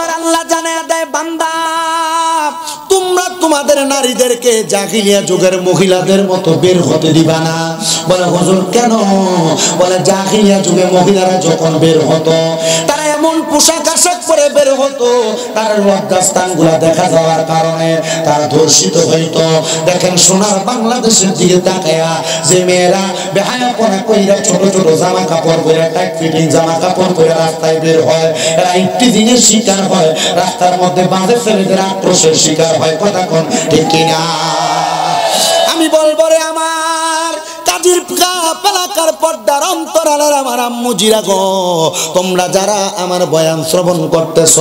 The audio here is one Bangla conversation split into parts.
আমার আল্লাহ জানায়া দেয় বান্দা তোমরা তোমাদের নারীদেরকে জাহিলিয়া যুগের মহিলাদের মতো বের হতে দিবা না। বলে হুজুর কেন? বলে জাহিলিয়া যুগে মহিলারা যখন বের হতো তারা এমন পোশাক আশাক পরে বের হতো তার লজ্জাস্থানগুলো দেখা যাওয়ার কারণে তারা ধর্ষিত হইতো। দেখেন সোনার বাংলাদেশের দিকে তাকায়া যে মেয়েরা বেহায়াপনা কইরা ছোট ছোট জামা কাপড় পরে টাইট ফিটিং জামা কাপড় পরে রাস্তায় বের হয় এরা একটি দিনের শিকার হয়, রাস্তার মধ্যে বাঁধে ছেলেদের আক্রোশের শিকার হয়। কথা কোন ঠিক কিনা? আমি বলবো রে আমার কাজীর এলাকার পর্দার অন্তরালের আমার আম্মু জিরা গো, তোমরা যারা আমার বয়ান শ্রবণ করতেছ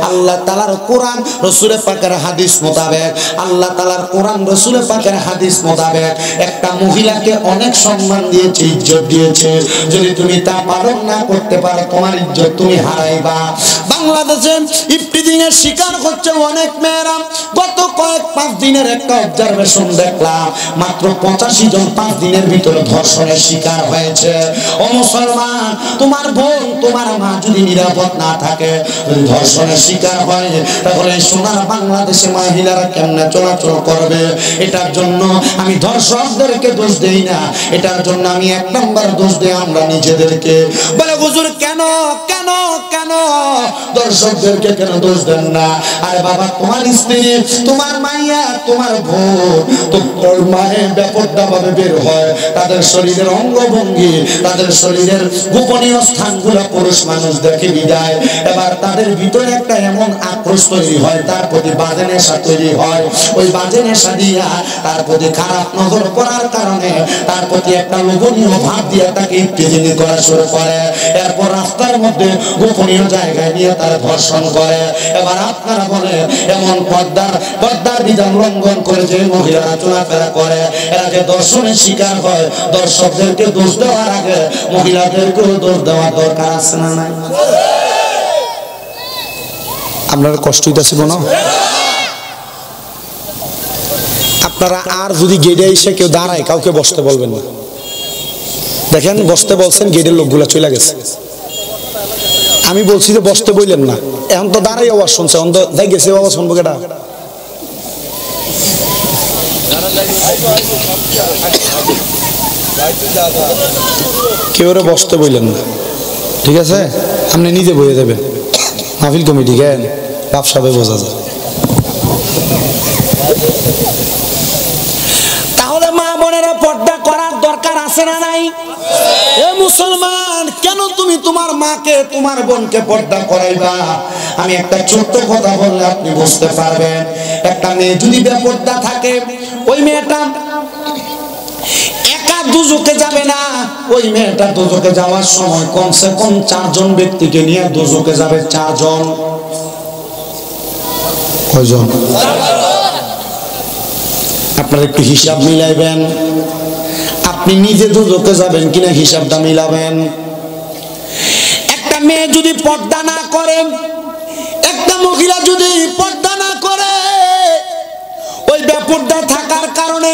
আল্লাহ তাআলার কোরআন রাসূলের পাকের হাদিস মোতাবেক, আল্লাহ তাআলার কোরআন রাসূলের পাকের হাদিস মোতাবেক একটা মহিলাকে অনেক সম্মান দিয়েছে, ইজ্জত দিয়েছে। যদি তুমি তা পালন না করতে পারো তোমার ইজ্জত তুমি হারাইবা। বাংলাদেশে ইফতিজিংয়ের শিকার হচ্ছে অনেক মেয়েরা। গত কয়েক 5 দিনের একটা অবজারভেশন দেখলাম মাত্র 85 জন 5 দিনের ভিতরে ধর্ষণের শিকার হয়েছে। ও মুসলমান, তোমার বোন তোমার মা যদি নিরাপদ না থাকে, যদি ধর্ষণের শিকার হয়, তাহলে সোনার বাংলাদেশে মহিলারা কেমনে চলাচল করবে? এটার জন্য আমি ধর্ষকদেরকে দোষ দেই না, এটার জন্য আমি 1 নম্বর দোষ দেই আমরা নিজেদেরকে। বলে হুজুর কেন কেন কেন দর্শকদেরকে কেন দোষ দেন না? আরে বাবা, তোমার স্ত্রী তোমার মাইয়া তোমার বোন তোর মায়ের ব্যাপারটা ভাবে বের হয়, তাদের শরীরের অঙ্গভঙ্গি তাদের শরীরের গোপনীয় স্থানগুলো পুরুষ মানুষ দেখে বিদায়। এবার তাদের ভিতরে একটা এমন আক্রোশ তৈরি হয়, তার প্রতি বাজে নেশা তৈরি হয়। ওই বাজে নেশা দিয়া তার প্রতি খারাপ নজর পড়ার কারণে তার প্রতি একটা লোভনীয় ভাব দিয়ে তাকে ইফতিজিং করা শুরু করে। এরপর রাস্তার মধ্যে গোপনীয় জায়গায় নিয়ে তার ধর্ষণ করে। এবার আপনারা বলে এমন পর্দার বিধান লঙ্ঘন করে যে মহিলারা চলাফেরা করে এরা যে ধর্ষণের শিকার হয়, দর্শকদেরকে দোষ দেওয়ার আগে মহিলাদেরকেও দোষ দেওয়ার দরকার আছে না নাই? আপনার কষ্ট হইতেছে কোনো? আপনারা আর যদি গেটে এসে কেউ দাঁড়ায় কাউকে বসতে বলবেন না। দেখেন বসতে বলছেন, গেটের লোকগুলা চলে গেছে। আমি বলছি যে বসতে বললেন না, এখন তো দাঁড়াই আওয়াজ শুনছে, এখন তো যাই গেছে আওয়াজ শুনবো কেটা? কেউ বসতে বললেন না, ঠিক আছে? আপনি নিজে বইয়ে দেবেন, মাহফিল কমিটি কেন ব্যবসাবে বোঝা যায়। তাহলে মা বোনেরা পর্দা করার দরকার আছে না নাই? এ মুসলমান, কেন তুমি তোমার মাকে তোমার বোনকে পর্দা করাইবা? আমি একটা ছোট্ট কথা বললে আপনি বুঝতে পারবেন। একটা মেয়ে যদি বেপর্দা থাকে, ওই মেয়েটা একা দুজকে যাবে না। ওই মেয়েটা দুজকে যাওয়ার সময় কমসে কম 4 জন ব্যক্তিকে নিয়ে দুজকে যাবে। 4 জন। কয়জন? আপনারা একটু হিসাব মিলাইবেন। আপনি নিজে দুজকে যাবেন কিনা হিসাবটা মিলাবেন। একটা মেয়ে যদি পর্দা না করে, একটা মহিলা যদি পর্দা না করে, ওই বেপর্দা থাকার কারণে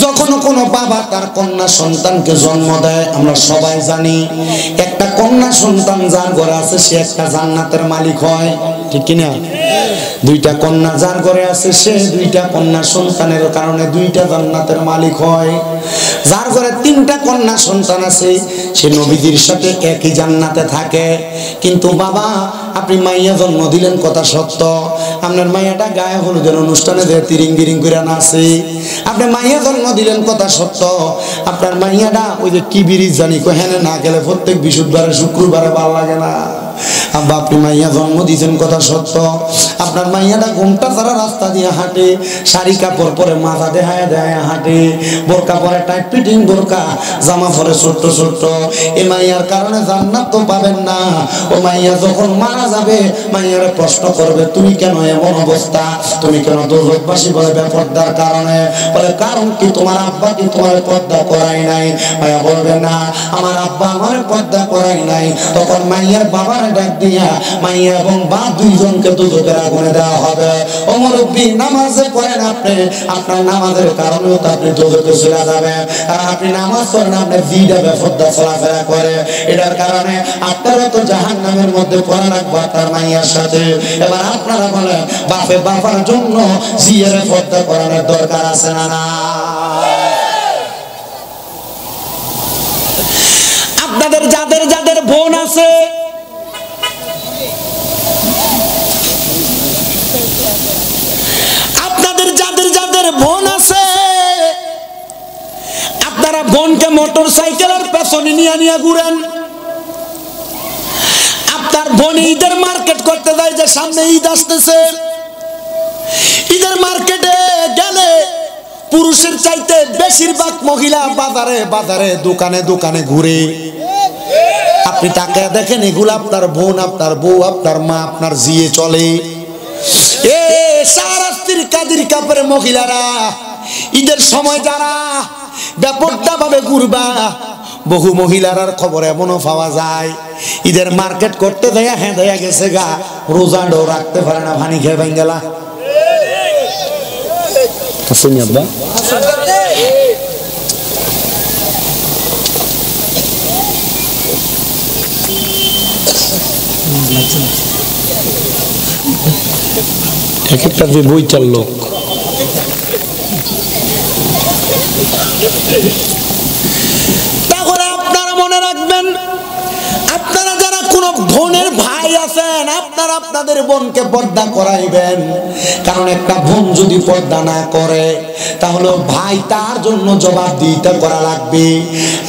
যখন কোনো বাবা তার কন্যা সন্তানকে জন্ম দেয়, আমরা সবাই জানি একটা কন্যা সন্তান যার ঘরে আছে সে একটা জান্নাতের মালিক হয়, ঠিক কিনা? 2টা কন্যা যার ঘরে আছে সে 2টা কন্যা সন্তানের কারণে 2টা জান্নাতের মালিক হয়। যার ঘরে 3টা কন্যা সন্তান আছে সে নবীজির সাথে একই জান্নাতে থাকে। কিন্তু বাবা, আপনি মাইয়া জন্ম দিলেন, কথা সত্য, আপনার মাইয়াটা গায়ে হলুদের অনুষ্ঠানে যে তিরিং বিরিং করে নাচে। আপনি মাইয়া জন্ম দিলেন, কথা সত্য, আপনার মাইয়াটা ওই যে কি বিরিজ জানি হেনে না গেলে প্রত্যেক বৃহস্পতিবারে শুক্রবারে ভালো লাগে না। আব্বা, আপনি মাইয়া জন্ম দিয়েছেন, কথা সত্য, আপনার মাইয়াটা ঘুমটা ছাড়া রাস্তা দিয়ে হাঁটে, শাড়ি কাপড় পরে মাথা দেখায় দেখায় হাঁটে, বোরকা পরে টাইট ফিটিং বোরকা, জামা পরে ছোট্ট ছোট্ট। এই মাইয়ার কারণে জান্নাত তো পাবেন না। ও মাইয়া যখন মারা যাবে, মাইয়ারে প্রশ্ন করবে তুমি কেন এমন অবস্থা, তুমি কেন দোজখবাসী? বলে বেপর্দার কারণে। বলে কারণ কি? তোমার আব্বা কি তোমার পর্দা করাই নাই? মাইয়া বলবে না, আমার আব্বা আমার পর্দা করাই নাই। তখন মাইয়ার বাবার ডাক দিয়া মাইয়া এবং বা দুইজনকে দুজকের আগুনে দেওয়া হবে। ও মুরব্বী, নামাজে পড়েন আপনি, আপনার নামাজের কারণেও তো আপনি দুজকে চলে যাবেন। কারণ আপনি নামাজ পড়েন, আপনার জিটা বেফরদা চলাফেরা করে, এটার কারণে আপনারা তো জাহান্নামের মধ্যে পড়া রাখবো আপনার মাইয়ার সাথে। এবার আপনারা বলেন, বাপে বাবার জন্য জিয়ের পর্দা করানোর দরকার আছে না? না। আপনাদের যাদের যাদের বোন আছে, আপনাদের যাদের যাদের বোন আছে, আপনারা বোনকে মোটর সাইকেলের পেছনে নিয়ে নিয়ে ঘুরেন। আপনার বোন ঈদের মার্কেট করতে যায়, যে সামনে ঈদ আসতেছে, ঈদের মার্কেটে গেলে পুরুষের চাইতে বেশিরভাগ মহিলা বাজারে বাজারে দোকানে দোকানে ঘুরে। আপনি তাকে দেখেন, এগুলো আপনার বোন, আপনার বউ, আপনার মা, আপনার জিয়ে চলে। এ সারা স্ত্রীর কাদির কাপড়ের মহিলারা ঈদের সময় যারা ব্যাপারটা ভাবে ঘুরবা, বহু মহিলার খবর এমনও পাওয়া যায়, ঈদের মার্কেট করতে দেয়া হ্যাঁ দেয়া গেছে গা, রোজাটাও রাখতে পারে না, ভানি খেয়ে ভেঙে গেলা। এক একটা যে বইটার লোক, তাহলে আপনারা মনে রাখবেন, আপনারা যারা কোন বোনের ভাই আছেন, আপনারা আপনাদের বোনকে পর্দা করাইবেন। কারণ একটা বোন যদি পর্দা না করে, তাহলে ভাই তার জন্য জবাবদিহিতা করা লাগবে।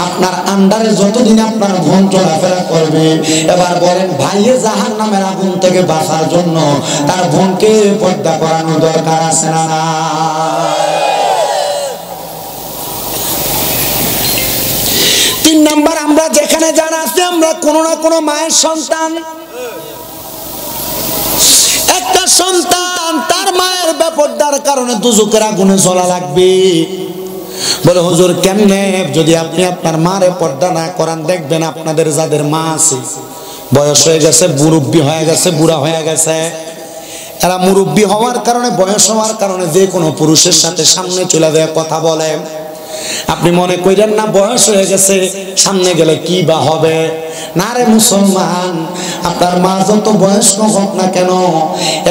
আপনার আন্ডারে যতদিন আপনার বোন চলাফেরা করবে, এবার বলেন ভাইয়ে জাহান্নামের আগুন থেকে বাঁচার জন্য তার বোনকে পর্দা করানো দরকার আছে না? না। 3 নাম্বার, আমরা যেখানে যারা আছি, আমরা কোনো না কোনো মায়ের সন্তান। একটা সন্তান তার মায়ের বেপরদার কারণে দুজকের আগুনে জ্বলা লাগবে। বলে হুজুর কেমনে? যদি আপনি আপনার মারে পর্দা না করান, দেখবেন আপনাদের যাদের মা আছে, বয়স হয়ে গেছে, মুরব্বী হয়ে গেছে, বুড়া হয়ে গেছে, এরা মুরব্বী হওয়ার কারণে, বয়স হওয়ার কারণে যে কোনো পুরুষের সাথে সামনে চলে যায় কথা বলে। আপনি মনে করেন না বয়স হয়ে গেছে, সামনে গেলে কি বা হবে? না রে মুসলমান, আপনার মা যত বয়স্ক হোক না কেন,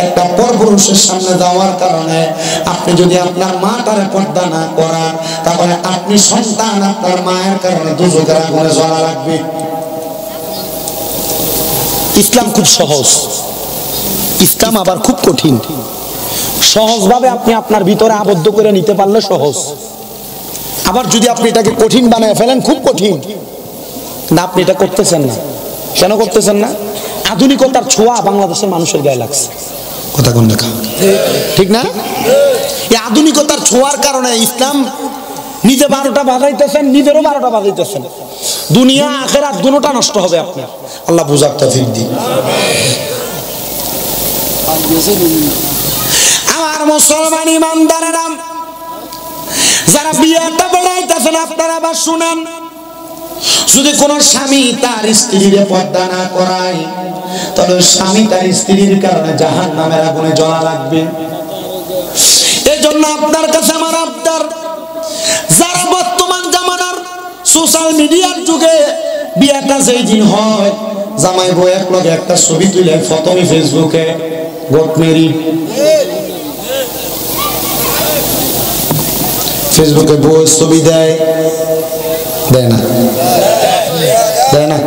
একটা পরপুরুষের সামনে যাওয়ার কারণে আপনি যদি আপনার মাটারে পর্দা না করান, তাহলে আপনি সন্তান আপনার মায়ের কারণে দুজকের আগুনে জ্বলা লাগবে। ইসলাম খুব সহজ, ইসলাম আবার খুব কঠিন। সহজভাবে আপনি আপনার ভিতরে আবদ্ধ করে নিতে পারলে সহজ, আবার যদি আপনি এটাকে কঠিন বানায় ফেলেন, খুব কঠিন। না, আপনি এটা করতেছেন না। কেন করতেছেন না? আধুনিকতার ছোঁয়া বাংলাদেশের মানুষের গায়ে লাগছে। কথা কোন দেখা ঠিক না? এই আধুনিকতার ছোঁয়ার কারণে ইসলাম নিজে 12টা বাজাইতেছেন, নিজেরও 12টা বাজাইতেছেন। দুনিয়া আখিরাত দুটোটা নষ্ট হবে আপনার। আল্লাহ বুঝার তৌফিক দিন। আমার মুসলমান ইমানদারেরা, যারা বিয়েটা বেড়াইতেছেন, আপনারা আবার শুনেন, যদি কোন স্বামী তার স্ত্রীর পর্দা না করায়, তাহলে স্বামী তার স্ত্রীর কারণে জাহান্নামের আগুনে জ্বলা লাগবে। এই জন্য আপনার কাছে আমার আবদার, যারা বর্তমান জামানার সোশ্যাল মিডিয়ার যুগে বিয়েটা যেই দিন হয়, জামাই বউ এক লগে একটা ছবি তুলে প্রথমে ফেসবুকে গট মেরিড, ফেসবুকে বউ ছবি দেয়, দেয় না? দেয় না?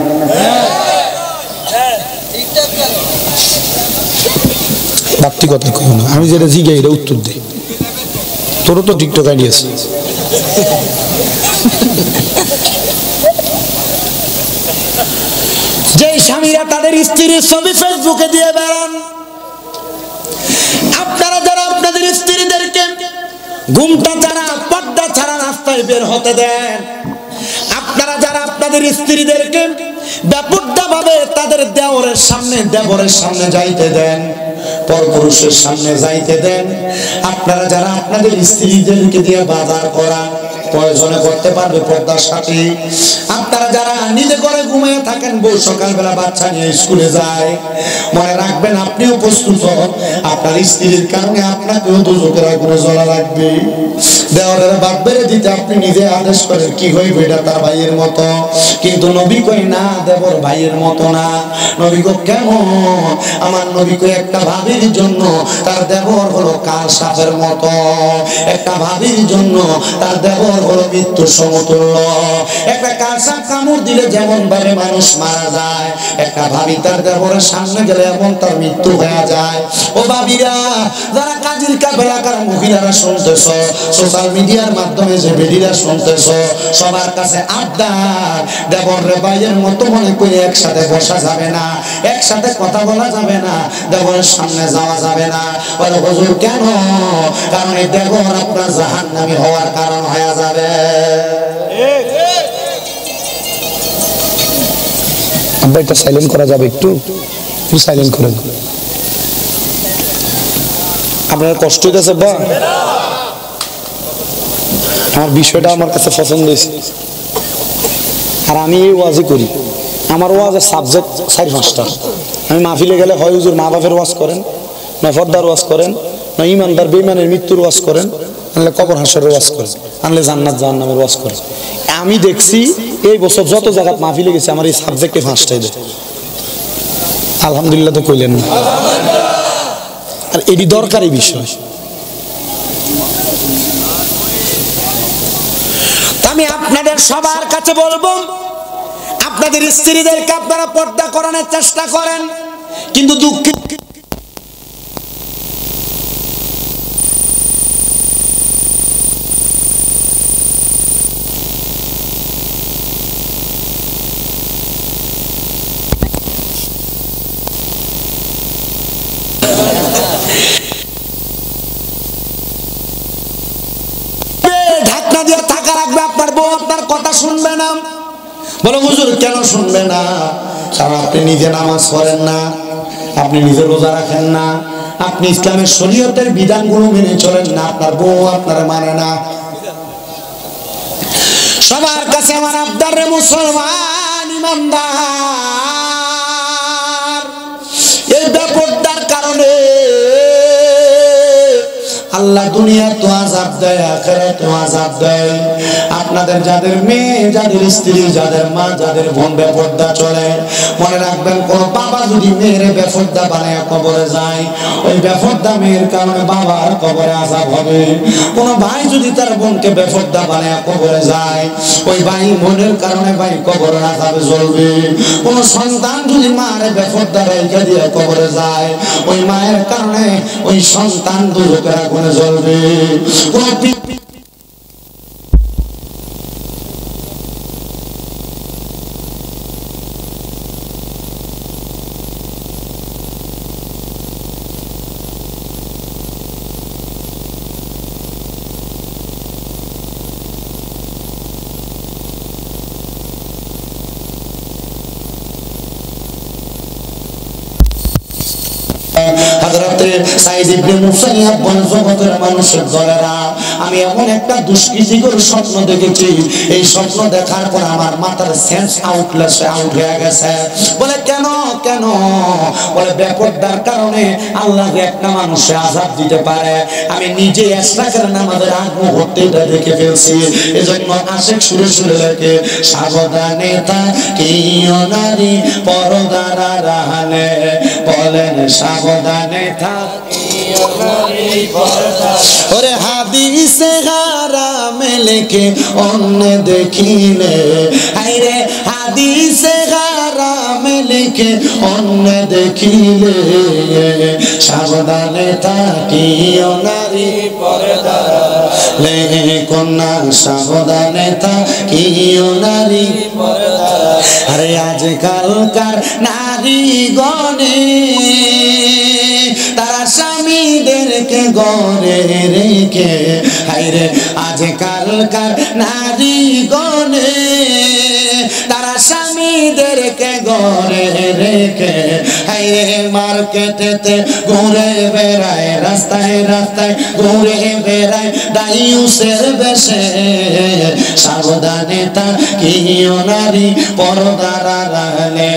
বাড়তি কথা কই না, আমি যেটা জিজ্ঞাসা এটা উত্তর দিই। তোরও তো টিকটক আইডি আছে। যে স্বামীরা তাদের স্ত্রীর ছবি ফেসবুকে দিয়ে বেড়ান, আপনারা যারা আপনাদের স্ত্রীদেরকে ঘুমটা ছাড়া, পর্দা ছাড়া রাস্তায় বের হতে দেন, আপনারা যারা আপনাদের স্ত্রীদেরকে বেপরদা ভাবে তাদের দেওরের সামনে যাইতে দেন, পরপুরুষের সামনে যাইতে দেন, আপনারা যারা আপনাদের স্ত্রীদেরকে দিয়ে বাজার করান, কয়জনে করতে পারবে পর্দার সাথে? আপনারা যারা নিজে করে ঘুমিয়ে থাকেন, বউ সকালবেলা বাচ্চা নিয়ে স্কুলে যায়, মনে রাখবেন আপনিও প্রস্তুত হন, আপনার স্ত্রীর কারণে আপনাকেও দুজকের আগুনে জ্বলা লাগবে। দেওয়ারের বাদ বেড়ে দিতে আপনি নিজে আদেশ করেন, কি হইবে এটা তার ভাইয়ের মতো, কিন্তু নবী কই না, দেবর ভাইয়ের মতো না। নবী কই কেন? আমার নবী কই একটা ভাবির জন্য তার দেবর হলো কাল সাপের মতো, একটা ভাবির জন্য তার দেবর হলো মৃত্যুর সমতুল্য। একটা কাল সাপ কামড় দিলে যেমন ভাবে মানুষ মারা যায়, একটা ভাবি তার দেবরের সামনে গেলে এমন তার মৃত্যু হয়ে যায়। ও ভাবিরা, যারা কাজীর কাবেলাকার মহিলারা শুনতেছ, সোশ্যাল মিডিয়ার মাধ্যমে যে বেডিরা শুনতেছ, সবার কাছে আবদার, দেবর রে ভাইয়ের মতো মনে করে একসাথে বসা যাবে না, একসাথে কথা বলা যাবে না, দেবরের সামনে যাওয়া যাবে না। বলে হুজুর কেন? কারণ এই দেবর আপনার জাহান্নামী হওয়ার কারণ হয়ে যাবে। আব্বা এটা সাইলেন্ট করা যাবে? একটু সাইলেন্ট করেন। আপনার কষ্ট হইতেছে বা? আমার বিষয়টা আমার কাছে পছন্দ হয়েছে, আর আমি এই ওয়াজই করি। আমার ওয়াজের সাবজেক্ট 4-5টা। আমি মাহফিলে গেলে হয় হুজুর মা বাপের ওয়াজ করেন, না ফর্দার ওয়াজ করেন, না ইমানদার বেঈমানের মৃত্যুর ওয়াজ করেন, আনলে কবর হাসরের ওয়াজ করেন, আনলে জান্নাত জাহান্নামের ওয়াজ করেন। আমি দেখছি এই বছর যত জায়গায় মাহফিলে গেছে আমার এই সাবজেক্টে 5টাই দেয়। আলহামদুলিল্লাহ তো কইলেন না? আর এটি দরকারি বিষয়। আমি আপনাদের সবার কাছে বলবো, আপনাদের স্ত্রীদেরকে আপনারা পর্দা করানোর চেষ্টা করেন, কিন্তু দুঃখ ঢাকনা দিয়ে থাকা রাখবে। আপনার বউ আপনার কথা শুনবে না। বলো হুজুর কেন শুনবে না? কারণ আপনি নিজে নামাজ পড়েন না, আপনি নিজে রোজা রাখেন না, আপনি ইসলামের শরীয়তের বিধানগুলো মেনে চলেন না, আপনার বউ আপনার মানে না। সবার কাছে আমার আবদার রে মুসলমান ইমানদার, এই বেপরদার কারণে আল্লাহ দুনিয়া তো আযাব দেয়, আখিরাতে আযাব দেয়। আপনাদের যাদের মেয়ে, যাদের স্ত্রী, যাদের মা, যাদের বোন বেপরদা চলে, মনে রাখবেন কোন বাবা যদি মেয়ের বেপরদা বানায় কবরে যায়, ওই বেপরদা মেয়ের কারণে বাবার কবরে আযাব হবে। কোন ভাই যদি তার বোনকে বেপরদা বানায় কবরে যায়, ওই ভাই বোনের কারণে ভাই কবরে আযাবে জ্বলবে। কোন সন্তান যদি মায়ের বেপরদা রেখে দিয়ে কবরে যায়, ওই মায়ের কারণে ওই সন্তান দুজকের আগুনে জ্বলবে। কোন হযরতে সাঈদ ইবনে মুসাইয়াব বলেন, জগতের মানুষের দলেরা, আমি এমন একটা দুষ্কৃতিকর স্বপ্ন দেখেছি, এই স্বপ্ন দেখার পর আমার মাথার সেন্স আউট হয়ে গেছে। বলে কেন? কেন? বলে বেপরদার কারণে আল্লাহ একটা মানুষে আযাব দিতে পারে। আমি নিজে ইশরাকের নামাজের আগ মুহূর্তে এটা দেখে ফেলছি। এজন্য আশিক সুরে সুরে লেখে, সাবধানে থাকিও নারী পরদার আড়ালে, বলেন সাবধানে থাকিও নারী পরদার। ওরে হাদিসে হারামে লেখে অন্য দেখিলে, আইরে হাদিসে হারামে লেখে অন্য দেখিলে, সাবধানে থাকিও নারী পরদার, লে কন্যা সাবধানে থাকিও নারী পরদার। আরে আজকালকার নারী গণে তারা স্বামী স্বামীদেরকে ঘরে রেখে হায়রে আজকালকার নারী গণে তারা স্বামীদেরকে ঘরে রেখে হায়রে মার্কেটেতে ঘুরে বেড়ায় রাস্তায় রাস্তায় ঘুরে বেড়ায় দাইউসের বেশে সাবধানে থাকিও নারী পর্দার আড়ালে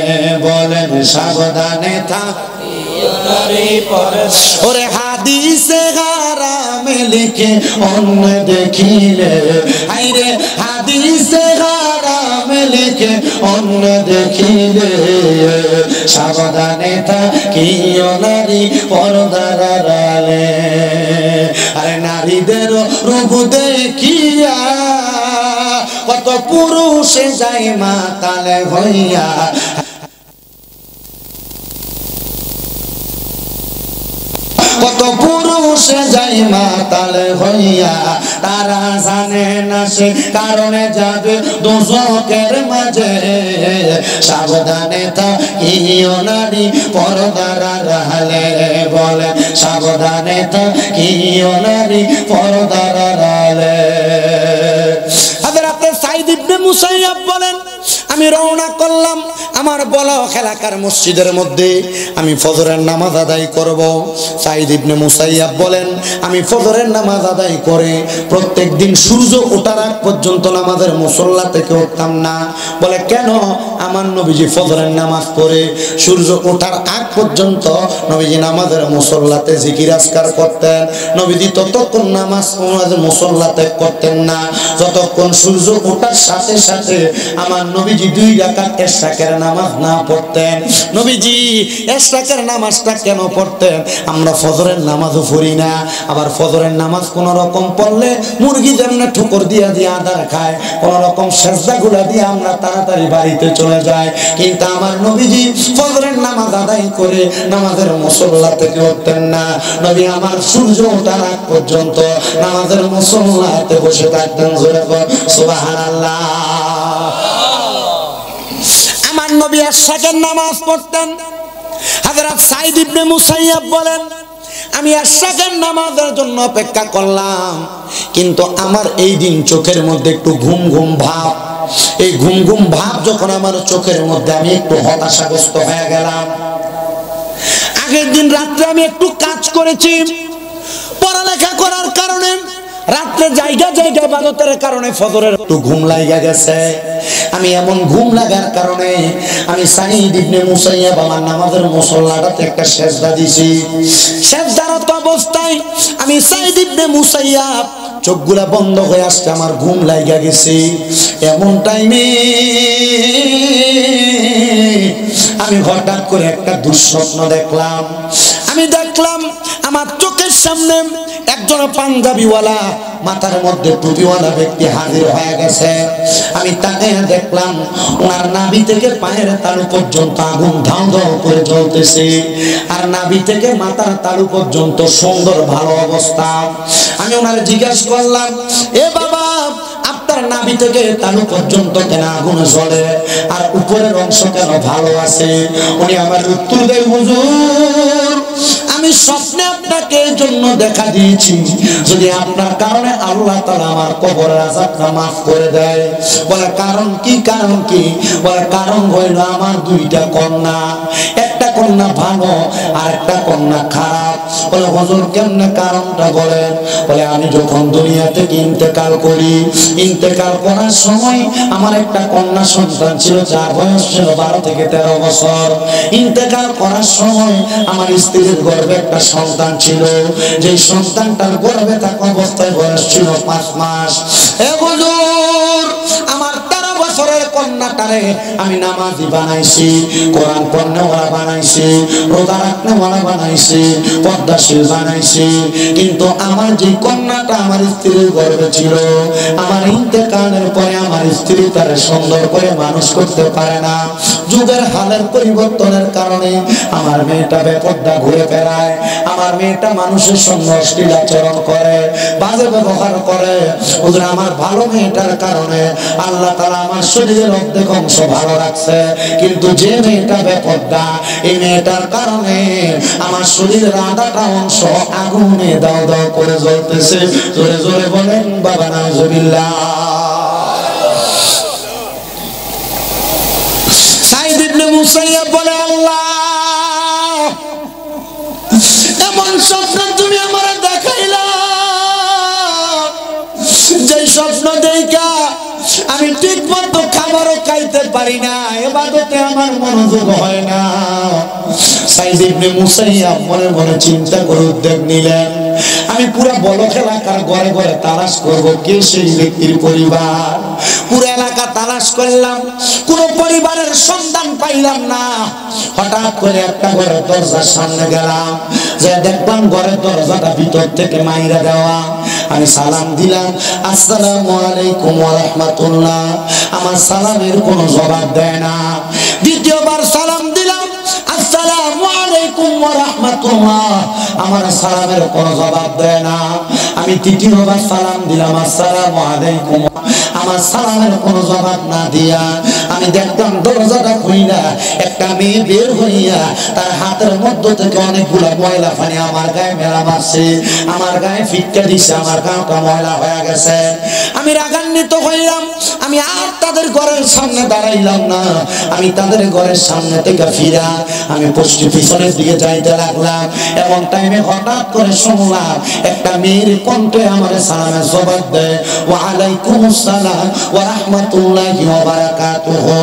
বলেন সাবধানে থাকিও নারী পর্দা ওরে হাদিসে হারামে লিখে অন্য দেখিলে হায়রে হাদিসে হারামে লিখে অন্য দেখিলে সাবধানে থাকিও নারী পর্দার আড়ালে আরে নারীদের রূপ দেখিয়া কত পুরুষে যায় মাতালে হইয়া কত পুরুষে যাই মাতালে হইয়া তারা জানে না সে কারণে যাবে দোজখের মাঝে সাবধানে থাকিও নারী পর্দার আড়ালে বলে সাবধানে থাকিও নারী পর্দার আড়ালে হযরতে সাঈদ ইবনে মুসাইয়াব বলেন আমি রওনা করলাম আমার বলখ এলাকার মসজিদের মধ্যে আমি ফজরের নামাজ আদায় করব। সাঈদ ইবনে মুসাইয়াব বলেন আমি ফজরের নামাজ আদায় করে প্রত্যেকদিন সূর্য ওঠার আগ পর্যন্ত নামাজের মুসল্লা থেকে উঠতাম না। বলে কেন? আমার নবীজি ফজরের নামাজ পড়ে সূর্য ওঠার আগ পর্যন্ত নবীজি নামাজের মুসল্লাতে জিকির আজকার করতেন। নবীজি ততক্ষণ নামাজ মুসল্লাতে করতেন না যতক্ষণ সূর্য ওঠার সাথে সাথে আমার নবীজি 2 রাকাত ইশরাকের নামাজ না পড়তেন। নবীজি ইশরাকের নামাজটা কেন পড়তেন? আমরা ফজরের নামাজও পড়ি না, আবার ফজরের নামাজ কোন রকম পড়লে মুরগি যেমন ঠুকর দিয়া দিয়া আদার খায় কোন রকম সেজদাগুলা দিয়ে আমরা তাড়াতাড়ি বাড়িতে চলে যাই, কিন্তু আমার নবীজি ফজরের নামাজ আদায় করে নামাজের মুসল্লা থেকে উঠতেন না। নবী আমার সূর্য ওঠার আগ পর্যন্ত নামাজের মুসল্লাতে বসে থাকতেন। সুবহানাল্লাহ। আমার নবী ইশরাকের নামাজ পড়তেন। হযরত সাঈদ ইবনে মুসাইয়াব বলেন আমি ইশরাকের নামাজের জন্য অপেক্ষা করলাম, কিন্তু আমার এই দিন চোখের মধ্যে একটু ঘুম ঘুম ভাব। এই ঘুম ঘুম ভাব যখন আমার চোখের মধ্যে আমি একটু হতাশাগ্রস্ত হয়ে গেলাম। আগের দিন রাত্রে আমি একটু কাজ করেছি, পড়ালেখা করার কারণে রাত্রে জায়গা জায়গা ইবাদতের কারণে ফজরের একটু ঘুম লাগা গেছে। আমি এমন ঘুম লাগার কারণে আমি সাঈদ ইবনে মুসাইয়াব আমার নামাজের মুসল্লাটাতে একটা সেজদা দিছি। সেজদারত অবস্থায় আমি সাঈদ ইবনে মুসাইয়াব চোখগুলা বন্ধ হয়ে আসছে, আমার ঘুম লাগা গেছে। এমন টাইমে আমি হঠাৎ করে একটা দুঃস্বপ্ন দেখলাম। আমি দেখলাম আমার চোখের সামনে একজন পাঞ্জাবিওয়ালা মাথার মধ্যে টুপিওয়ালা ব্যক্তি হাজির হয়ে গেছে। আমি তাকে দেখলাম ওনার নাভি থেকে পায়ের তালু পর্যন্ত আগুন ধাউ ধাউ করে জ্বলতেছে, আর নাভি থেকে মাথার তালু পর্যন্ত সুন্দর ভালো অবস্থা। আমি ওনারে জিজ্ঞাসা করলাম, এ বাবা আপনার নাভি থেকে তালু পর্যন্ত কেন আগুন জ্বলে আর উপরের অংশ কেন ভালো আছে? উনি আমার উত্তর দেয়, হুজুর আমি স্বপ্নে আপনাকে জন্য দেখা দিয়েছি যদি আপনার কারণে আল্লাহ তাআলা আমার কবরের আযাবটা maaf করে দেয়। বলে কারণ কি? কারণ কি? বলে কারণ হইল আমার 2টা কন্যা, একটা কন্যা ভালো আর একটা কন্যা খারাপ। বলে হুজুর কেমনে কারণটা বলেন? বলে আমি যখন দুনিয়া থেকে ইন্তেকাল করি, ইন্তেকাল করার সময় আমার একটা কন্যা সন্তান ছিল যার বয়স ছিল 12 থেকে 13 বছর। ইন্তেকাল করার সময় আমার স্ত্রীর গর্ভে একটা সন্তান ছিল, যে সন্তানটার গর্ভে থাকা অবস্থায় বয়স ছিল 5 মাস। এ হুজুর আমার 13 বছরের কন্যাটারে আমি নামাজি বানাইছি, কোরআন পড়নেওয়ালা বানাইছি, রোজা রাখনেওয়ালা বানাইছি, পর্দাশীল বানাইছি, কিন্তু আমার যে কন্যাটা আমার স্ত্রীর গর্ভে ছিল, আমার ইন্তেকালের পরে আমার স্ত্রী তার সুন্দর করে মানুষ করতে পারে না। যুগের হালের পরিবর্তনের কারণে আমার মেয়েটা বেপর্দা ঘুরে বেড়ায়, আমার মেয়েটা মানুষের সঙ্গে অশ্লীল আচরণ করে, বাজে ব্যবহার করে। হুজুর আমার ভালো মেয়েটার কারণে আল্লাহ তাআলা আমার শরীরে শরীরের অর্ধেক অংশ ভালো রাখছে, কিন্তু যে মেয়েটা বেপরদা, এই মেয়েটার কারণে আমার শরীরের আধাটা অংশ আগুনে দাও দাও করে জ্বলতেছে। জোরে জোরে বলেন বাবা নাউজুবিল্লাহ। সাইদ ইবনে মুসাইয়াব বলে, আল্লাহ এমন স্বপ্ন তুমি আমারে দেখাইলা, যে স্বপ্ন দেখা আমি ঠিক মতো খাবারও খাইতে পারি না, ইবাদতে আমার মনোযোগ হয় না। সাইদ ইবনে মুসাইয়াব মনে মনে চিন্তা করে উদ্যোগ নিলেন, আমি পুরো বলক এলাকার ঘরে ঘরে তালাশ করব কে সেই ব্যক্তির পরিবার। পুরো এলাকা তালাশ করলাম, কোন পরিবারের সন্ধান পাইলাম না। হঠাৎ করে একটা ঘরের দরজার সামনে গেলাম, যে দেখলাম ঘরের দরজাটা ভিতর থেকে মাইরা দেওয়া। আমি সালাম দিলাম, আসসালামু আলাইকুম ওয়া রাহমাতুল্লাহ। আমার সালামের কোনো জবাব দেয় না। দ্বিতীয়বার সালাম দিলাম, আসসালামু আলাইকুম ওয়া রাহমাতুল্লাহ। আমার সালামের কোনো জবাব দেয় না। আমি তৃতীয়বার সালাম দিলাম, আসসালামু আলাইকুম। আমার সালামের কোনো জবাব না দিয়া আমি দেখলাম দরজাটা খুইলা একটা মেয়ে বের হইয়া তার হাতের মধ্য থেকে অনেকগুলো ময়লা পানি আমার গায়ে মেলা মারছে, আমার গায়ে ফিটকা দিছে, আমার গাটা ময়লা হয়ে গেছে। আমি রাগান্বিত হইলাম, আমি আর তাদের ঘরের সামনে দাঁড়াইলাম না। আমি তাদের ঘরের সামনে থেকে ফিরা আমি পশ্চিম পিছনের দিকে যাইতে লাগলাম। এমন টাইমে হঠাৎ করে শুনলাম একটা মেয়ের কণ্ঠে আমার সালামের জবাব দেয়, ওয়া আলাইকুম আসসালাম ওয়া রাহমাতুল্লাহি ওয়া বারাকাতুহু।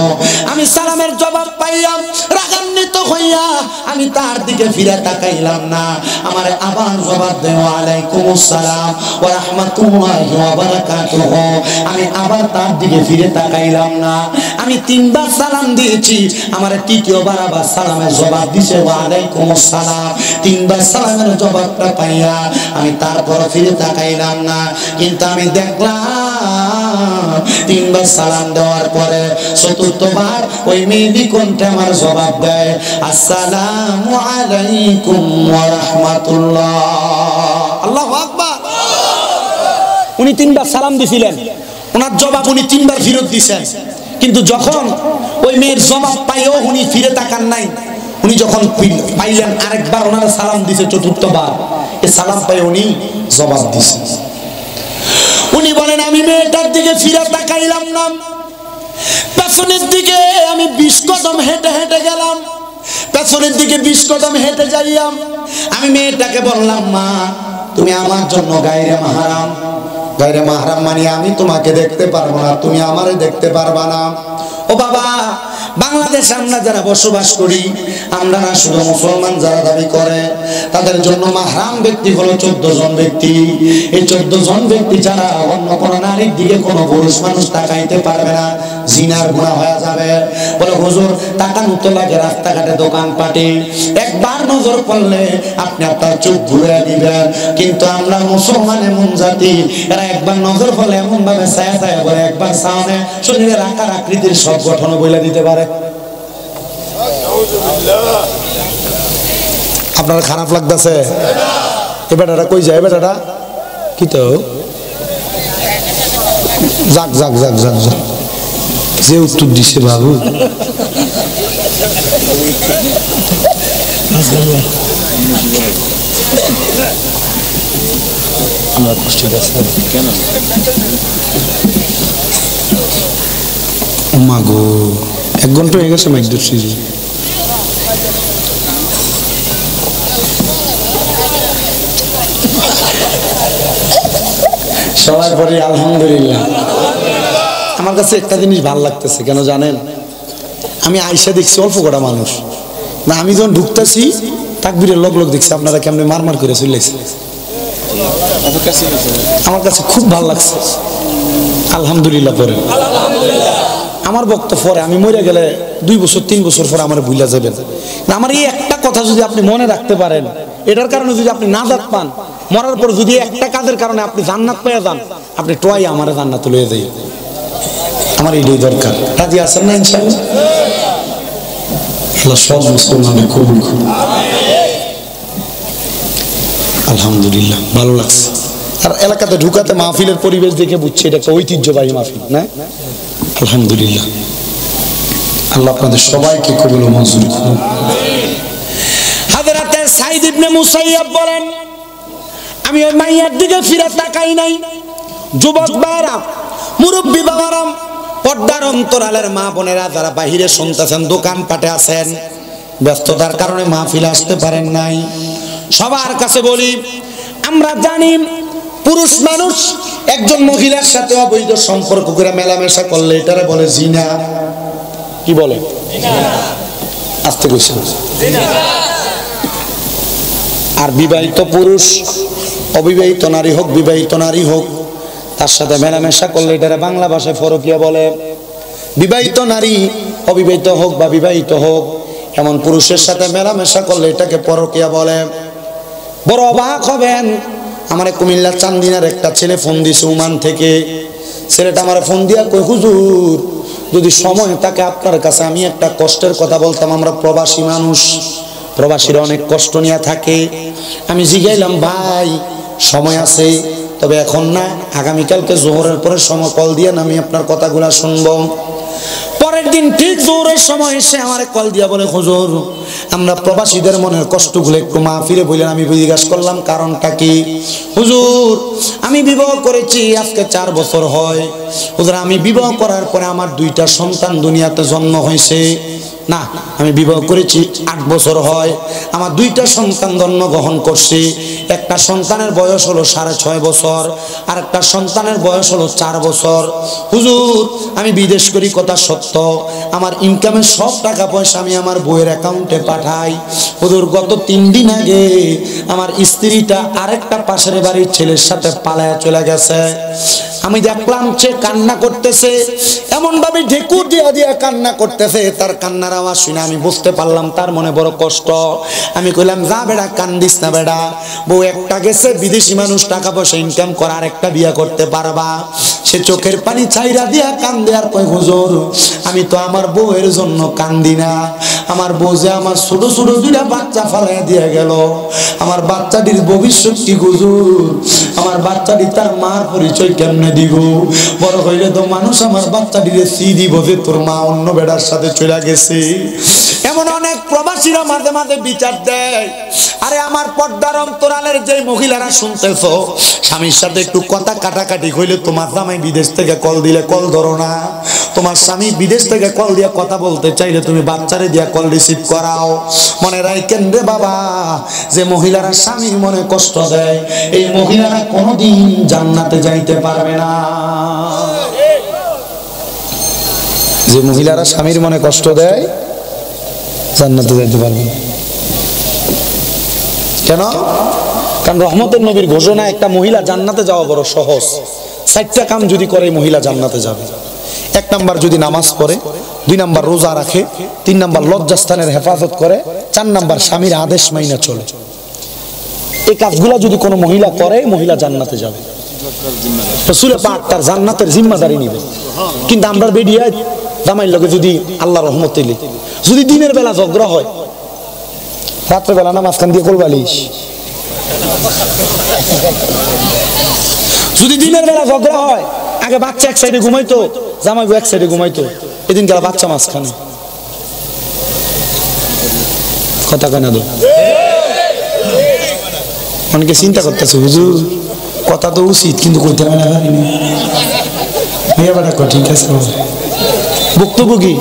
আমি সালামের জবাব পাইলাম, রাগান্বিত হইয়া আমি তার দিকে ফিরে তাকাইলাম না। আমার আবার জবাব দেয়, ওয়া আলাইকুম আসসালাম ওয়া রাহমাতুল্লাহি ওয়া বারাকাতুহু। আমি আবার তার দিকে ফিরে তাকাইলাম না। আমি তিনবার সালাম দিয়েছি, আমার তৃতীয়বার আবার সালামের জবাব দিছে, ওয়া আলাইকুম আসসালাম। তিনবার সালামের জবাবটা পাইয়া আমি তারপর ফিরে তাকাইলাম না। কিন্তু আমি দেখলাম তিনবার সালাম দেওয়ার পরে চতুর্থবার ওই মেয়েটি কণ্ঠে আমার জবাব দেয়, আসসালামু আলাইকুম ওয়া রাহমাতুল্লাহ। আল্লাহু আকবার। উনি তিনবার সালাম দিছিলেন, ওনার জবাব উনি তিনবার ফেরত দিয়েছেন। কিন্তু যখন ওই মেয়ের জবাব পাইও উনি ফিরে তাকান নাই। উনি যখন পাইলেন আরেকবার ওনারা সালাম দিছে, চতুর্থবার এই সালাম পাই উনি জবাব দিছেন। উনি বলেন, আমি মেয়েটার দিকে ফিরে তাকাইলাম না, পেছনের দিকে আমি 20 কদম হেঁটে হেঁটে গেলাম। পেছনের দিকে 20 কদম হেঁটে যাইলাম। আমি মেয়েটাকে বললাম, মা তুমি আমার জন্য গায়রে মাহরাম। গায়রে মাহরাম মানে আমি তোমাকে দেখতে পারবো না, তুমি আমারে দেখতে পারবা না। ও বাবা, বাংলাদেশে আমরা যারা বসবাস করি, আমরা না শুধু মুসলমান যারা দাবি করে, তাদের জন্য মাহরাম ব্যক্তি হলো 14 জন ব্যক্তি। এই 14 জন ব্যক্তি যারা অন্য কোনো নারীর দিকে কোনো পুরুষ মানুষ তাকাইতে পারবে না, জিনার গুনাহ হয়ে যাবে। বলে হুজুর তাকানো তো লাগে রাস্তাঘাটে, দোকানপাটে, একবার নজর পড়লে আপনি আপনার চোখ ঘুরে দিবেন। কিন্তু আমরা মুসলমান এমন জাতি, এরা একবার নজর পড়লে এমন ভাবে ছায়া ছায়া বলে, একবার সামনে শরীরের আকার আকৃতির সব গঠন বলে দিতে পারে। আপনার খারাপ লাগতেছে? এ বেটাটা কই যায়? বেটাটা কি তো যাক যাক যাক যাক যাক, যে উত্তর দিছে বাবু। আমরা কষ্ট কেন মাগো, 1 ঘন্টা হয়ে গেছে মাইক ধরছি। সবাই পরে আলহামদুলিল্লাহ। আমার কাছে একটা জিনিস ভালো লাগতেছে, কেন জানেন? আমি আইসা দেখছি অল্প কটা মানুষ না, আমি যখন ঢুকতেছি তাকবীরের লোক দেখছি আপনারা কেমনে মারমার করে চলেছে। আমার কাছে খুব ভালো লাগছে, আলহামদুলিল্লাহ। পরে আমার বক্তব্য পরে আমি মরে গেলে 2 বছর 3 বছর পরে আমার ভুলে যাবেন। আমার এই একটা কথা যদি আপনি মনে রাখতে পারেন, এটার কারণে যদি আপনি নাজাত পান, মরার পর যদি একটা কাজের কারণে আপনি জান্নাত পেয়ে যান, আপনি টোয়াই আমার জান্নাত লয়ে যাই। আমার এইটাই দরকার। রাজি আছেন না ইনশাআল্লাহ? আল্লাহ সব মুসলমানদের কবুল করুন। আলহামদুলিল্লাহ, ভালো লাগছে। আর এলাকাতে ঢুকাতে মাহফিলের পরিবেশ দেখে বুঝছে এটা একটা ঐতিহ্যবাহী মাহফিল না? আলহামদুলিল্লাহ। আল্লাহ আপনাদের সবাইকে কবুল ও মঞ্জুর করুন। হযরতে সাঈদ ইবনে মুসাইয়াব বলেন, আমি ওই মাইয়ার দিকে ফিরে তাকাই নাই। যুবক বাবারা, মুরব্বী বাবারা, পর্দার অন্তরালের মা বোনেরা যারা বাহিরে শুনতেছেন, দোকান পাটে আছেন, ব্যস্ততার কারণে মাহফিলে আসতে পারেন নাই, সবার কাছে বলি, আমরা জানি পুরুষ মানুষ একজন মহিলার সাথে অবৈধ সম্পর্ক করে মেলামেশা করলে এটারে বলে জিনা। কি বলে? আস্তে কইছে। আর বিবাহিত পুরুষ, অবিবাহিত নারী হোক বিবাহিত নারী হোক, তার সাথে মেলামেশা করলে এটারে বাংলা ভাষায় ফরকিয়া বলে। বিবাহিত নারী অবিবাহিত হোক বা বিবাহিত হোক, এমন পুরুষের সাথে মেলামেশা করলে এটাকে পরকিয়া বলে। বড় অবাক হবেন, আমার কুমিল্লার চান্দিনার একটা ছেলে ফোন দিয়েছে ওমান থেকে। ছেলেটা আমার ফোন দিয়া কই, হুজুর যদি সময় থাকে আপনার কাছে আমি একটা কষ্টের কথা বলতাম। আমরা প্রবাসী মানুষ, প্রবাসীরা অনেক কষ্ট নিয়ে থাকে। আমি জিগাইলাম, ভাই সময় আছে? তবে এখন না, আগামীকালকে জোহরের পরে সময় কল দিয়ে আমি আপনার কথাগুলা শুনবো। পরের দিন ঠিক জোহরের সময় এসে আমার কল দিয়া বলে, হুজুর আমরা প্রবাসীদের মনের কষ্টগুলো একটু মাহফিলে বললেন। আমি জিজ্ঞাসা করলাম কারণটা কি? হুজুর আমি বিবাহ করেছি আজকে 4 বছর হয়। হুজুর আমি বিবাহ করার পরে আমার 2টা সন্তান দুনিয়াতে জন্ম হয়েছে। না, আমি বিবাহ করেছি 8 বছর হয়, আমার 2টা সন্তান জন্মগ্রহণ করছে। একটা সন্তানের বয়স হলো 6.5 বছর, আর একটা সন্তানের বয়স হলো 4 বছর। হুজুর আমি বিদেশ করি, কথা সত্য, আমার ইনকামের সব টাকা পয়সা আমি আমার বউয়ের অ্যাকাউন্টে পাঠাই। হুজুর গত 3 দিন আগে আমার স্ত্রীটা আরেকটা পাশের বাড়ির ছেলের সাথে পালায়া চলে গেছে। আমি দেখলাম সে কান্না করতেছে, এমন ভাবে ঢেকুর দিয়া দিয়া কান্না করতেছে। তার কান্নার আওয়াজ শুনে আমি বুঝতে পারলাম তার মনে বড় কষ্ট। আমি কইলাম, যা বেড়া কান্দিস না বেড়া, বউ একটা গেছে, বিদেশি মানুষ টাকা পয়সা ইনকাম করে আরেকটা বিয়া করতে পারবা। সে চোখের পানি ছাইরা দিয়া কান্দে আর কই, হুজুর আমি তো আমার বউয়ের জন্য কান্দি না, আমার বউ যে আমার ছোট ছোট 2টা বাচ্চা ফালাইয়া দিয়া গেল, আমার বাচ্চাটির ভবিষ্যৎ কি হুজুর? আমার বাচ্চাটি তার মার পরিচয় কেমনে দিব? বড় হইলে তো মানুষ আমার বাচ্চাটিরে সি দিব যে তোর মা অন্য বেড়ার সাথে চলে গেছে। এমন অনেক প্রবাসীরা মাঝে মাঝে বিচার দেয়। আরে আমার পর্দার অন্তরালের যে মহিলারা শুনতেছো, স্বামীর সাথে একটু কথা কাটাকাটি হইলে তোমার জামাই বিদেশ থেকে কল দিলে কল ধরো না। তোমার স্বামী বিদেশ থেকে কল দিয়ে কথা বলতে চাইলে তুমি বাচ্চারে দিয়া কল রিসিভ করাও। মনে রাখেন রে বাবা, যে মহিলারা স্বামীর মনে কষ্ট দেয়, এই মহিলারা কোনোদিন জান্নাতে যাইতে পারবে না। যে মহিলারা স্বামীর মনে কষ্ট দেয়, জান্নাতে যাইতে পারবে না। কেন? কারণ রহমতের নবীর ঘোষণা, একটা মহিলা জান্নাতে যাওয়া বড় সহজ। 4টা কাম যদি করে মহিলা জান্নাতে যাবে। 1 নাম্বার যদি নামাজ পড়ে, 2 নাম্বার রোজা রাখে, 3 নাম্বার লজ্জাস্থানের হেফাজত করে, 4 নাম্বার স্বামীর আদেশ মাইনা চলে। এই কাজগুলা যদি কোনো মহিলা করে, মহিলা জান্নাতে যাবে। রাসূল পাক তার জান্নাতের জিম্মাদারি নিবে। কিন্তু আমরা বেডিয়া জামাইর লগে যদি আল্লাহ রহমত এলে, যদি দিনের বেলা ঝগড়া হয়, রাত্রেবেলা না মাঝখান দিয়ে করবালিস, যদি দিনের বেলা ঝগড়া হয়, আগে বাচ্চা এক সাইডে ঘুমাইতো, জামাই এক সাইডে ঘুমাইতো, এদিন গেল বাচ্চা মাঝখানে। কথা কেন দো? অনেকে চিন্তা করতেছে, হুজুর কথা তো উচিত কিন্তু কইতে হবে না। ঠিক আছে, বক্তব্য কি?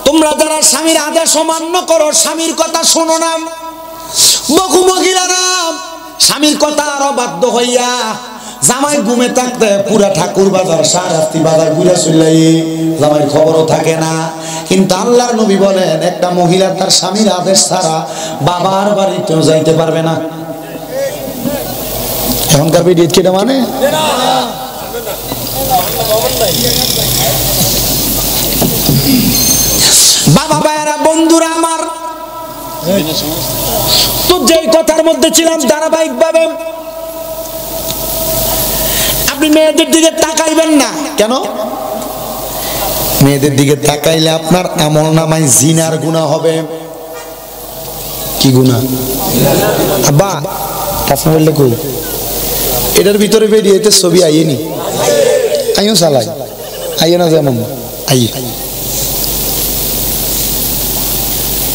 তোমরা যারা স্বামীর আদেশ অমান্য করো, স্বামীর কথা শোনো না, বহু মহিলারা স্বামীর কথা আরো বাধ্য হইয়া জামাই ঘুমে থাকতে পুরা ঠাকুর বাজার সারাস্তি বাজার ঘুরে চলাই, জামাইয়ের খবরও থাকে না। কিন্তু আল্লাহর নবী বলেন, একটা মহিলা তার স্বামীর আদেশ ছাড়া বাবার বাড়িতেও যাইতে পারবে না। এখনকার ভিডিও কেটে মানে বাবা ভাইয়েরা, বন্ধুরা আমার, তো যেই কথার মধ্যে ছিলাম, ধারাবাহিক ভাবে আপনি মেয়েদের দিকে তাকাইবেন না। কেন? মেয়েদের দিকে তাকাইলে আপনার আমলনামায় জিনার গুনাহ হবে। কি গুনাহ? আব্বা টাচ মোবাইলটা কই এটার ভিতরে বেরিয়ে এতে ছবি আইয়েনি আইও চালাই আইয়ে না যেমন আইয়ে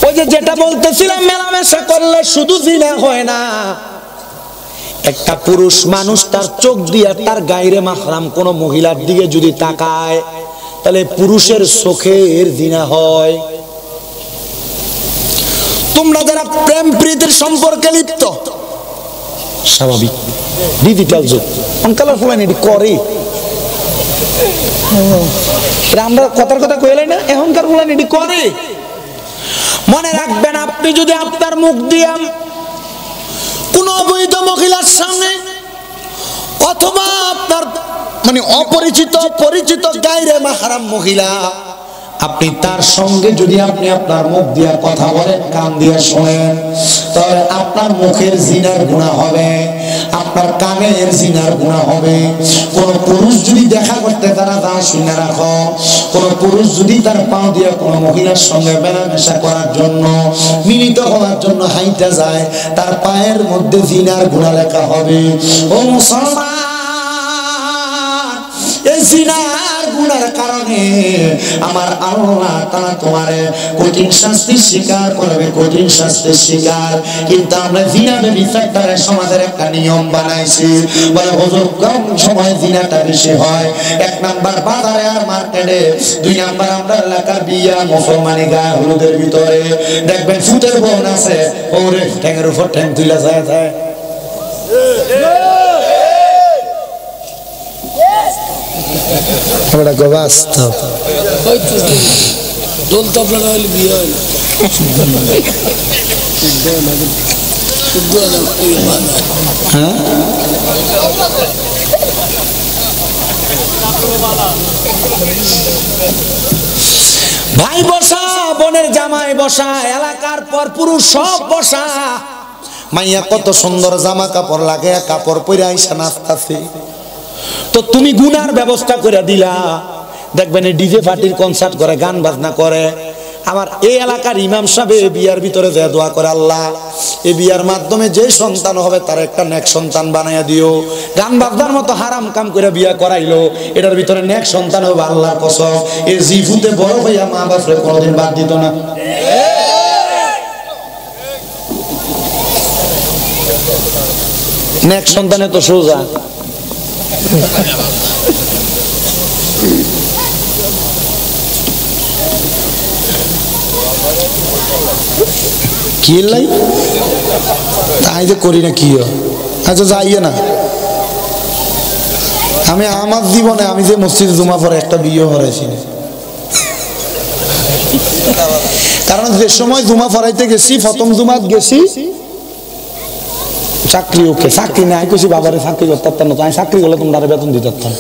ওই যে যেটা বলতেছিলাম মেলামেশা করলে শুধু জিনা হয় না একটা পুরুষ মানুষ তার চোখ দিয়ে তার গায়রে মাহরাম কোন মহিলার দিকে যদি তাকায় তাহলে পুরুষের চোখের জিনা হয় তোমরা যারা প্রেম প্রীতির সম্পর্কে লিপ্ত স্বাভাবিক ডিজিটাল যুগ অঙ্কালার ফুলান এটি করে আমরা কথার কথা কইলাই না এখনকার ফুলান এটি করে মনে রাখবেন আপনি যদি আপনার মুখ দিয়ে কোন অবৈধ মহিলার সামনে অথবা আপনার মানে অপরিচিত পরিচিত গায়রে মাহরাম মহিলা আপনি তার সঙ্গে যদি আপনি আপনার মুখ দিয়ে কথা বলেন কান দিয়ে শোনেন তাহলে আপনার মুখের জিনার গুনাহ হবে আপনার কানের জিনার গুনাহ হবে কোন পুরুষ যদি দেখা করতে তারা তা শুনে রাখো কোন পুরুষ যদি তার পা দিয়ে কোন মহিলার সঙ্গে মেলামেশা করার জন্য মিলিত হওয়ার জন্য হাইটা যায় তার পায়ের মধ্যে জিনার গুনাহ লেখা হবে ও মুসলমান এই জিনার গুনার কারণে আমার আল্লাহ তাআলা তোমারে কঠিন শাস্তির শিকার করবে কঠিন শাস্তির শিকার কিন্তু আমরা জিনা ব্যভিচারটারে সমাজের একটা নিয়ম বানাইছি বলে হুজুর কম সময় জিনাটা বেশি হয় এক নাম্বার বাজারে আর মার্কেটে দুই নাম্বার আমরা এলাকার বিয়া মুসলমানি গায়ে হলুদের ভিতরে দেখবেন ফুটের বোন আছে ওরে ঠ্যাঙের উপর ঠ্যাং তুইলা যায় আমরা বাস্তব দোল তবলা হলে বিয়ে হয় হ্যাঁ ভাই বসা বোনের জামাই বসা এলাকার পর পুরুষ সব বসা মাইয়া কত সুন্দর জামা কাপড় লাগে কাপড় পরে আইসা নাচতাছে তো তুমি গুনার ব্যবস্থা করে দিলা দেখবেন এই ডিজে পার্টির কনসার্ট করে গান বাজনা করে আমার এই এলাকার ইমাম সাহেব বিয়ার ভিতরে যে দোয়া করে আল্লাহ এই বিয়ার মাধ্যমে যে সন্তান হবে তার একটা নেক সন্তান বানাইয়া দিও গান বাজনার মতো হারাম কাম করে বিয়া করাইলো এটার ভিতরে নেক সন্তান হবে আল্লাহর কসম এই জিফুতে বড় ভাইয়া মা বাপরে কোনোদিন বাদ দিত না নেক সন্তানে তো সোজা কি লাই তাই যে করি না কি আচ্ছা যাইয়ে না আমি আমার জীবনে আমি যে মসজিদ জুমা পরে একটা বিয়ে হরাইছি কারণ যে সময় জুমা পড়াইতে গেছি প্রথম জুমাত গেছি চাকরি ওকে চাকরি নাই কইছি বাবারে চাকরি করতে পারতাম না আমি চাকরি করলে তোমরা বেতন দিতে পারতাম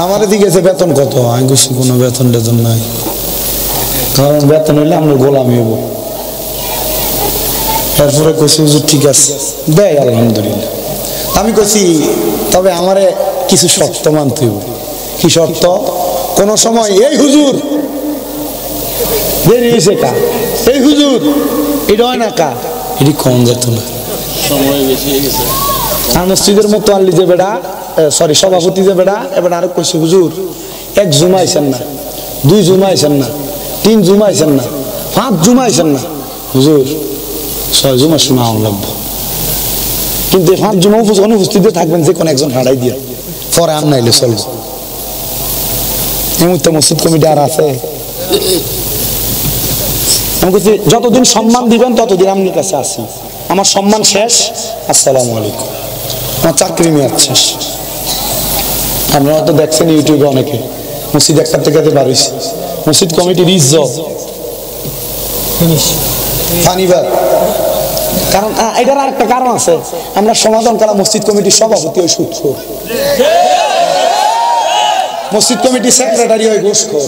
আমার এদিকে বেতন কত আমি কইছি কোনো বেতন টেতন নাই কারণ বেতন হইলে আমরা গোলামি হবো এরপরে কইছি হুজুর ঠিক আছে দেয় আলহামদুলিল্লাহ আমি কইছি তবে আমারে কিছু শর্ত মানতে হবে কি শর্ত কোন সময় এই হুজুর বেরিয়েছে কা এই হুজুর এটা হয় না কা এটি কম যেত না সময় বেশি হয়ে গেছে আর মসজিদের মতো আনলি যে বেড়া সরি সভাপতি যে বেড়া এবার আরো কইছে হুজুর এক জুমা আইছেন না দুই জুমা আইছেন না তিন জুমা আইছেন না পাঁচ জুমা আইছেন না হুজুর 6 জুমা শোনা লাগবে কিন্তু 5 জুমা অনুপস্থিত থাকবেন যে কোন একজন হারাই দিয়ে পরে আর নাইলে চলবে এমন তো মসজিদ কমিটি আর আছে আমি কইছি যতদিন সম্মান দিবেন ততদিন আপনার কাছে আসি আমার সম্মান শেষ আসসালামু আলাইকুম আমার চাকরি মেয়াদ শেষ আপনারা তো দেখছেন ইউটিউবে অনেকে মসজিদ একটা থেকে বাড়িয়েছে মসজিদ কমিটির ইজ্জত ফানিবার কারণ এটার আরেকটা কারণ আছে আমরা সমাধান করা মসজিদ কমিটির সভাপতি ওই সুদখোর মসজিদ কমিটির সেক্রেটারি ওই ঘুষখোর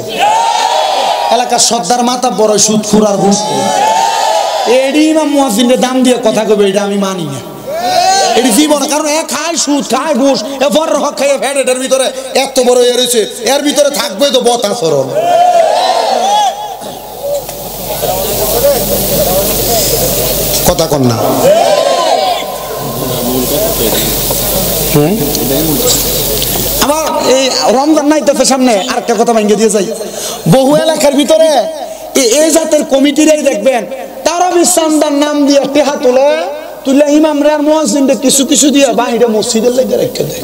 এলাকার সর্দার মাথা বড় সুদখোর আর ঘুষখোর এডি ইমাম মুয়াজ্জিনের দাম দিয়ে কথা কবে এটা আমি মানি না এটি জীবন কারণ এ খায় সুদ খায় ঘুষ এ বড় হক খায় ফ্যাটের ভিতরে এত বড় এর হয়েছে এর ভিতরে থাকবে তো বত আচরণ কথা কন না হ্যাঁ আমার এই রমজান নাইতেছে সামনে আরেকটা কথা ভাঙ্গে দিয়ে যাই বহু এলাকার ভিতরে এই জাতের কমিটিরাই দেখবেন তারা বিশ্বান্দার নাম দিয়ে টেহা তুলে ইমামরা আর মুয়াজ্জিনদের কিছু কিছু দিয়ে বাইরে মসজিদের লেগে রেখে দেয়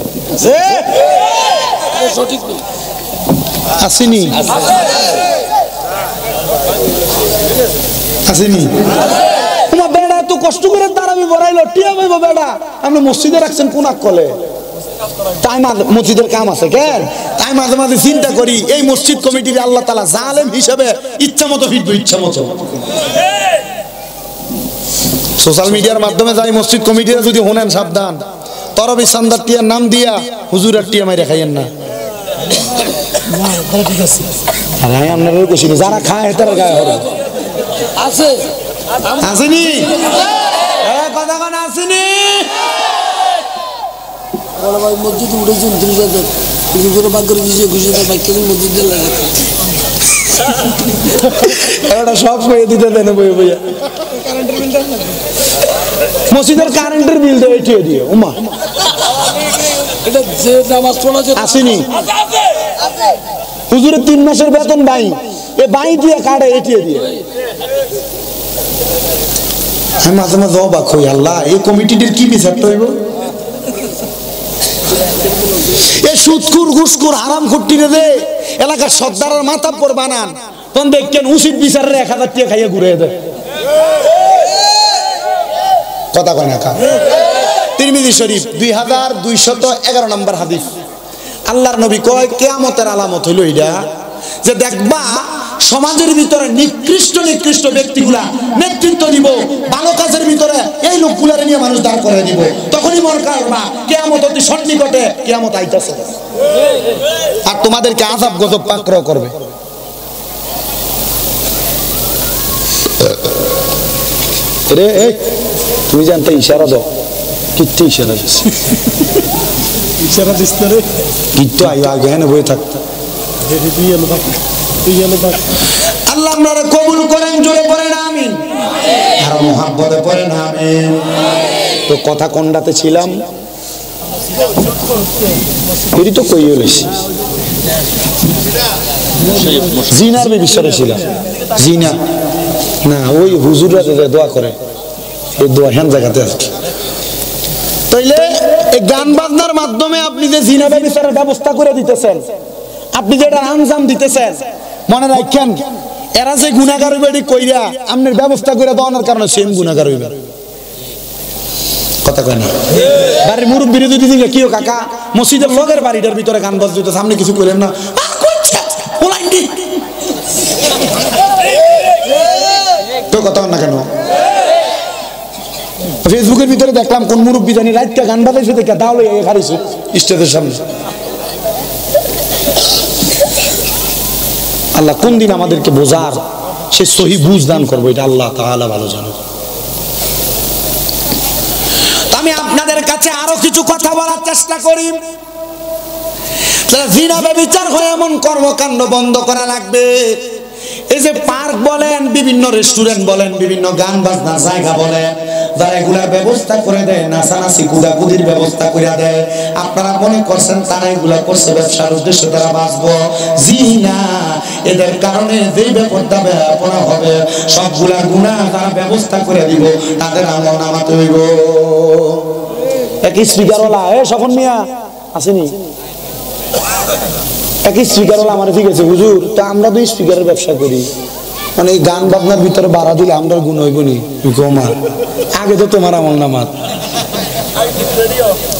সঠিক নেই আসেনি আসেনি তোমার বেড়া এত কষ্ট করে তারাবি বড়াইলো টিয়া ভাইবো বেড়া আপনি মসজিদে রাখছেন কোন কলে তাই মসজিদের কাম আছে কেন তাই মাঝে মাঝে চিন্তা করি এই মসজিদ কমিটির আল্লাহ তাআলা জালেম হিসেবে ইচ্ছা মতো ফিরবো ইচ্ছা মতো সোশ্যাল মিডিয়ার মাধ্যমে যাই মসজিদ কমিটিরা যদি হোনেন সাবধান তরবি সান্দার টিয়ার নাম দিয়া হুজুরের টিয়া মাইরা খাইয়েন না আরে আপনারা কইছি যারা খায় তারা গায়ে হবে আছে আসেনি কথা কোন আসেনি ভাই মসজিদ উঠেছে 29,000 কিছু করে ভাগ করে দিয়েছে খুশি তো ভাই কেমন মসজিদের লাগে এটা সব কয়ে দিতে দেন বই বইয়া মসজিদের কারেন্টের বিল দেয় এটিও দিয়ে উমা এটা যে নামাজ পড়াছে আসেনি হুজুরের 3 মাসের বেতন বাই এ বাই দিয়ে কাটে এটিও দিয়ে আমি মাঝে মাঝে অবাক হই আল্লাহ এই কমিটিটির কি বিচারটা হইব এ সুদকুর ঘুষকুর হারাম খুট্টিরে দে এলাকার সর্দারের মাথা পর বানান তখন দেখেন উচিত বিচারের 1000 টাকা খাইয়ে ঘুরে দেয় কথা কয় না কা তিরমিজি শরীফ 2211 নম্বর হাদিস আল্লাহর নবী কয় কিয়ামতের আলামত হইল এটা যে দেখবা সমাজের ভিতরে নিকৃষ্ট নিকৃষ্ট ব্যক্তিগুলা নেতৃত্ব দিব ভালো কাজের ভিতরে এই লোকগুলারে নিয়ে মানুষ দাঁড় করে দিব তখনই মনে করবা কিয়ামত অতি সন্নিকটে কিয়ামত আইতাছে আর তোমাদেরকে আযাব গজব পাকড়াও করবে রে এই তুমি জানতে ইশারা দাও কিত্তে ইশারা দিস ইশারা দিস না রে কিত্তে আই আগে হেনে বই থাক তুই এলো থাক আল্লাহ আপনারা কবুল করেন জোরে পড়েন আমিন আর মুহাব্বতে পড়েন আমিন তো কথা কোনটাতে ছিলাম এরই তো কইয়ে লইছি জিনার বিষয়ে ছিলাম জিনা না ওই হুজুররা দোয়া করে এই দোয়া হ্যান জায়গাতে আছে তাইলে এই গান বাজনার মাধ্যমে আপনি যে জিনা ব্যবস্থার ব্যবস্থা করে দিতেছেন আপনি যেটা আঞ্জাম দিতেছেন মনে রাখেন এরা যে গুনাহগার হইবে এটি কইরা আপনার ব্যবস্থা করে দেওয়ার কারণে সেম গুনাহগার হইবে কথা কয় না বাড়ির মুরব্বিরে যদি দিকে কিও কাকা মসজিদের লগের বাড়িটার ভিতরে গান বাজতে সামনে কিছু কইলেন না তো কথা না কেন ফেসবুকের ভিতরে দেখলাম কোন মুরব্বি জানি রাতটা গান বাজাইছে দেখে দাওলে হারিয়েছে স্টেজের সামনে আল্লাহ কোন দিন আমাদেরকে বোঝার সে সহি বুঝ দান করবো এটা আল্লাহ তাআলা ভালো জানে আমি আপনাদের কাছে আরো কিছু কথা বলার চেষ্টা করি জিনা ব্যভিচার হয়ে এমন কর্মকাণ্ড বন্ধ করা লাগবে এই যে পার্ক বলেন বিভিন্ন রেস্টুরেন্ট বলেন বিভিন্ন গান বাজনার জায়গা বলেন যারা এগুলার ব্যবস্থা করে দেয় নাচানাচি কুদাকুদির ব্যবস্থা করে দেয় আপনারা মনে করছেন তারা এগুলা করছে ব্যবসার উদ্দেশ্যে তারা বাঁচবো জি না এদের কারণে যেই বেপরদা বেপনা হবে সবগুলা গুনাহ তারা ব্যবস্থা করে দিব তাদের আমল নামাতে হইব এক স্পিকারওয়ালা সফন মিয়া আসেনি একই স্পিকারওয়ালা আমার ঠিক আছে হুজুর তা আমরা তো স্পিকারের ব্যবসা করি মানে এই গান বাজনার ভিতরে বাড়া দিলে আমরা গুণ হইব নি কমা আগে তো তোমার আমল নামাত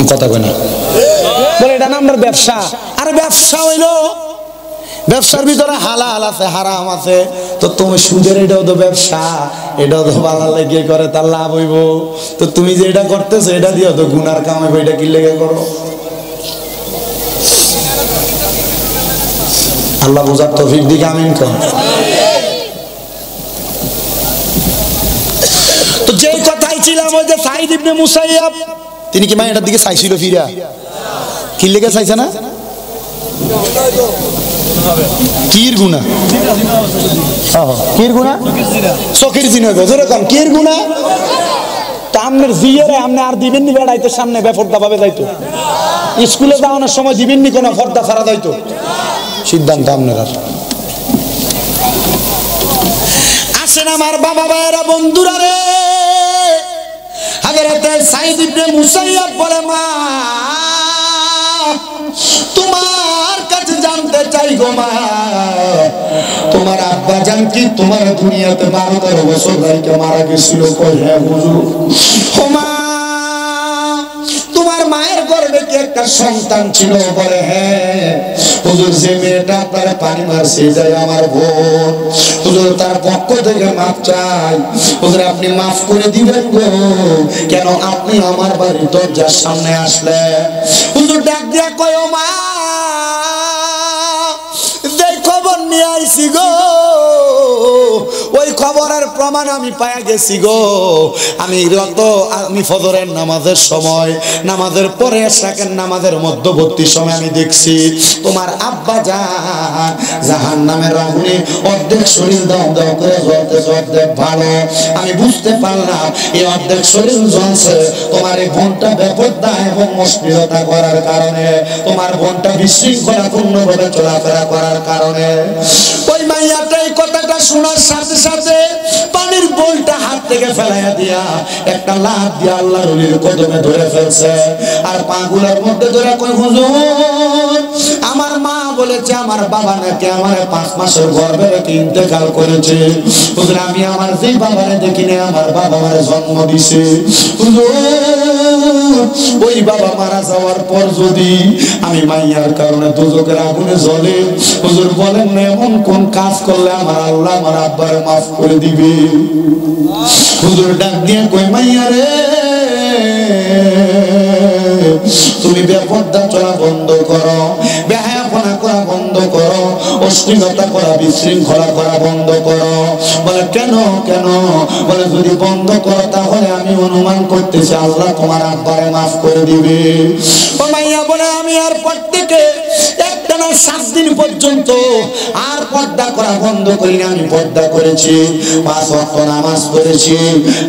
কথা কয় না বলে এটা না আমার ব্যবসা আরে ব্যবসা হইলো ব্যবসার ভিতরে হালাল আছে হারাম আছে তো তুমি সুদের এটাও তো ব্যবসা এটাও তো ভালো লেগে করে তার লাভ হইব তো তুমি যে এটা করতেছো এটা দিও তো গুনার কাম হইব এটা কি লেগে করো আল্লাহ বুঝার তৌফিক দিকে আমিন কর তো যে কথাই ছিলাম ওই যে সাঈদ ইবনে মুসাইয়াব তিনি কি মায়ের দিকে চাইছিল ফিরা কি লেগে চাইছে না কির গুনাহ কির গুনাহ চোখের জিনা জোরে কম কির গুনাহ তো আপনার জিয়ারে আপনি আর দিবেন নি বেড়াইতে সামনে বেপরদা ভাবে যাইতো স্কুলে যাওয়ানোর সময় দিবেন নি কোনো পর্দা ছাড়া যাইতো সিদ্ধান্ত আপনার আসেন আমার বাবা ভাইয়েরা বন্ধুরা রে হযরতে সাঈদ ইবনে মুসাইয়াব বলে মা তোমার কাছে জানতে চাই গো মা তোমার আব্বা জান কি তোমার দুনিয়াতে 12-13 বছর রাইকে মারা গেছিল কই হ্যাঁ হুজুর ও মা তোমার মায়ের গর্ভে কি একটা সন্তান ছিল বলে হ্যাঁ হুজুর যে মেয়েটা আপনার পানি মারছে যায় আমার বোন হুজুর তার পক্ষ থেকে মাফ চাই হুজুর আপনি মাফ করে দিবেন গো কেন আপনি আমার বাড়ির দরজার সামনে আসলেন হুজুর ডাক দিয়া কয় ও মা যে খবর নিয়ে আইছি গো ওই খবরের প্রমাণ আমি পায়া গেছি গো আমি ফজরের নামাজের সময় নামাজের পরে এশরাকের নামাজের মধ্যবর্তী সময় আমি দেখছি তোমার আব্বা জাহান্নামের আগুনে অর্ধেক শরীর দাও দাও করে জ্বলতে জ্বলতে ভালো আমি বুঝতে পারলাম এই অর্ধেক শরীর জ্বলছে তোমার এই বোনটা বেপরদা এবং অশ্লীলতা করার কারণে তোমার বোনটা বিশৃঙ্খলাপূর্ণভাবে চলাফেরা করার কারণে ওই মাইয়াটা এই কথাটা শোনার সাথে সাথে পানির বোলটা হাত থেকে ফেলাইয়া দিয়া একটা লাফ দিয়া আল্লাহর ওলির কদমে ধরে ফেলছে আর পাগুলার মধ্যে ধরে কই হুজুর আমার মা বলেছে আমার বাবা নাকি আমার 5 মাসের গর্ভে রেখে ইন্তেকাল করেছে হুজুর আমি আমার যেই বাবারে দেখিনি আমার বাবা আমারে জন্ম দিছে হুজুর ওই বাবা মারা যাওয়ার পর যদি আমি মাইয়ার কারণে দোজখের আগুনে জ্বলে হুজুর বলেন না এমন কোন কাজ করলে আমার আল্লাহ আমার আব্বারে মাফ করে দিবে হুজুর ডাক দিয়ে কই মাইয়া রে তুমি বেপরদা চলা বন্ধ করো বেহায়াপনা করা বন্ধ করো অশ্লীলতা করা বিশৃঙ্খলা করা বন্ধ করো বলে কেন কেন বলে যদি বন্ধ করো তাহলে আমি অনুমান করতেছি আল্লাহ তোমার আব্বারে মাফ করে দিবে ও মাইয়া বলে আমি আর পর থেকে একটানা 7 দিন পর্যন্ত আর পর্দা করা বন্ধ করি না আমি পর্দা করেছি 5 ওয়াক্ত নামাজ পড়েছি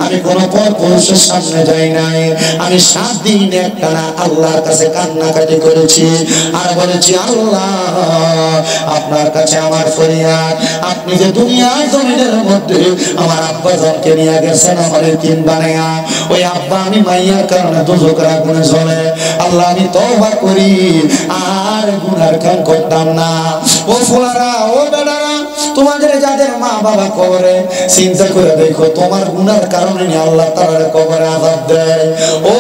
আমি কোনো পরপুরুষের সামনে যাই নাই আমি 7 দিন একটানা আল্লাহর কাছে কান্নাকাটি করেছি আর বলেছি আল্লাহ আপনার কাছে আমার ফরিয়াদ আপনি যে দুনিয়ার জমিনের মধ্যে আমার আব্বা জনকে নিয়ে গেছেন আমার তিন বানায়া ওই আব্বা আমি মাইয়ার কারণে দোজখের আগুনে জ্বলে আল্লাহ আমি তওবা করি আর গুনার কাম করতাম না ও ফুলারা ও বেটারা তোমাদের যাদের মা বাবা কবরে চিন্তা করে দেখো তোমার গুনার কারণে আল্লাহ তাআলা কবরে আযাব দেয় ও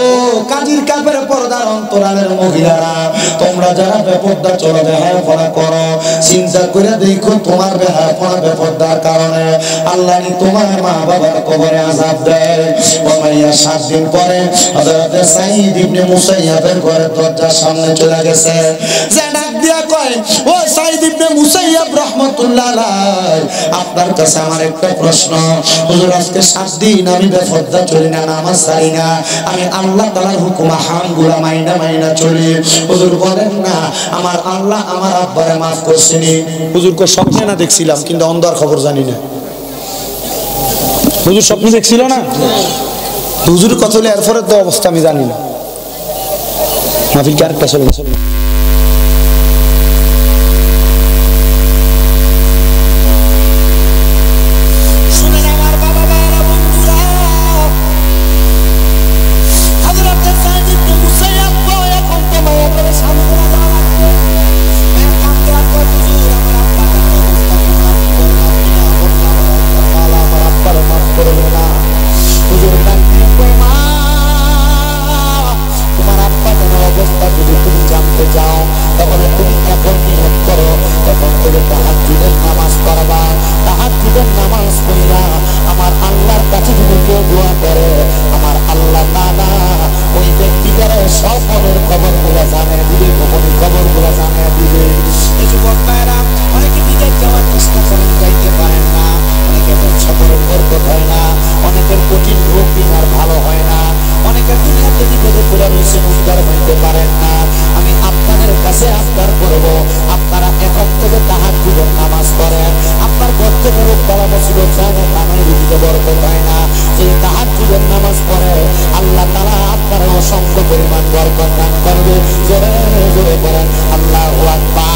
কাজীর কাপের পর্দার অন্তরালের মহিলারা তোমরা যারা বেপরদা চলো বেহায়াপনা করো চিন্তা করে দেখো তোমার বেহায়াপনা বেপরদার কারণে আল্লাহ তোমার মা বাবার কবরে আযাব দেয় ও মাইয়া 7 দিন পরে হযরত সাঈদ ইবনে মুসাইয়াবের ঘরের দরজার সামনে চলে গেছে যে ডাক দিয়া কয় ও সাঈদ ইবনে মুসাইয়াব রাহমাতুল্লাহ আলাইহি আপনার কাছে আমার একটা প্রশ্ন হুজুর আজকে 7 দিন আমি বেপরদা চলি না নামাজ ছাড়ি না আমি আল্লাহ তাআলার হুকুম হারামগুলো মাইনা চলি হুজুর বলেন না আমার আল্লাহ আমার আব্বারে মাফ করছেনি হুজুর কো স্বপ্নে না দেখছিলাম কিন্তু অন্ধকার খবর জানি না হুজুর স্বপ্নে দেখছিল না হুজুর কত হলে এরপরে তো অবস্থা আমি জানি না মাহফিল কি আরেকটা চলে এই তাহাজ্জুদের নামাজ পড়ে আল্লাহ তাআলা আপনার অসংখ্য পরিমাণ বরকত দান করবে। জোরে জোরে বলেন আল্লাহু আকবার।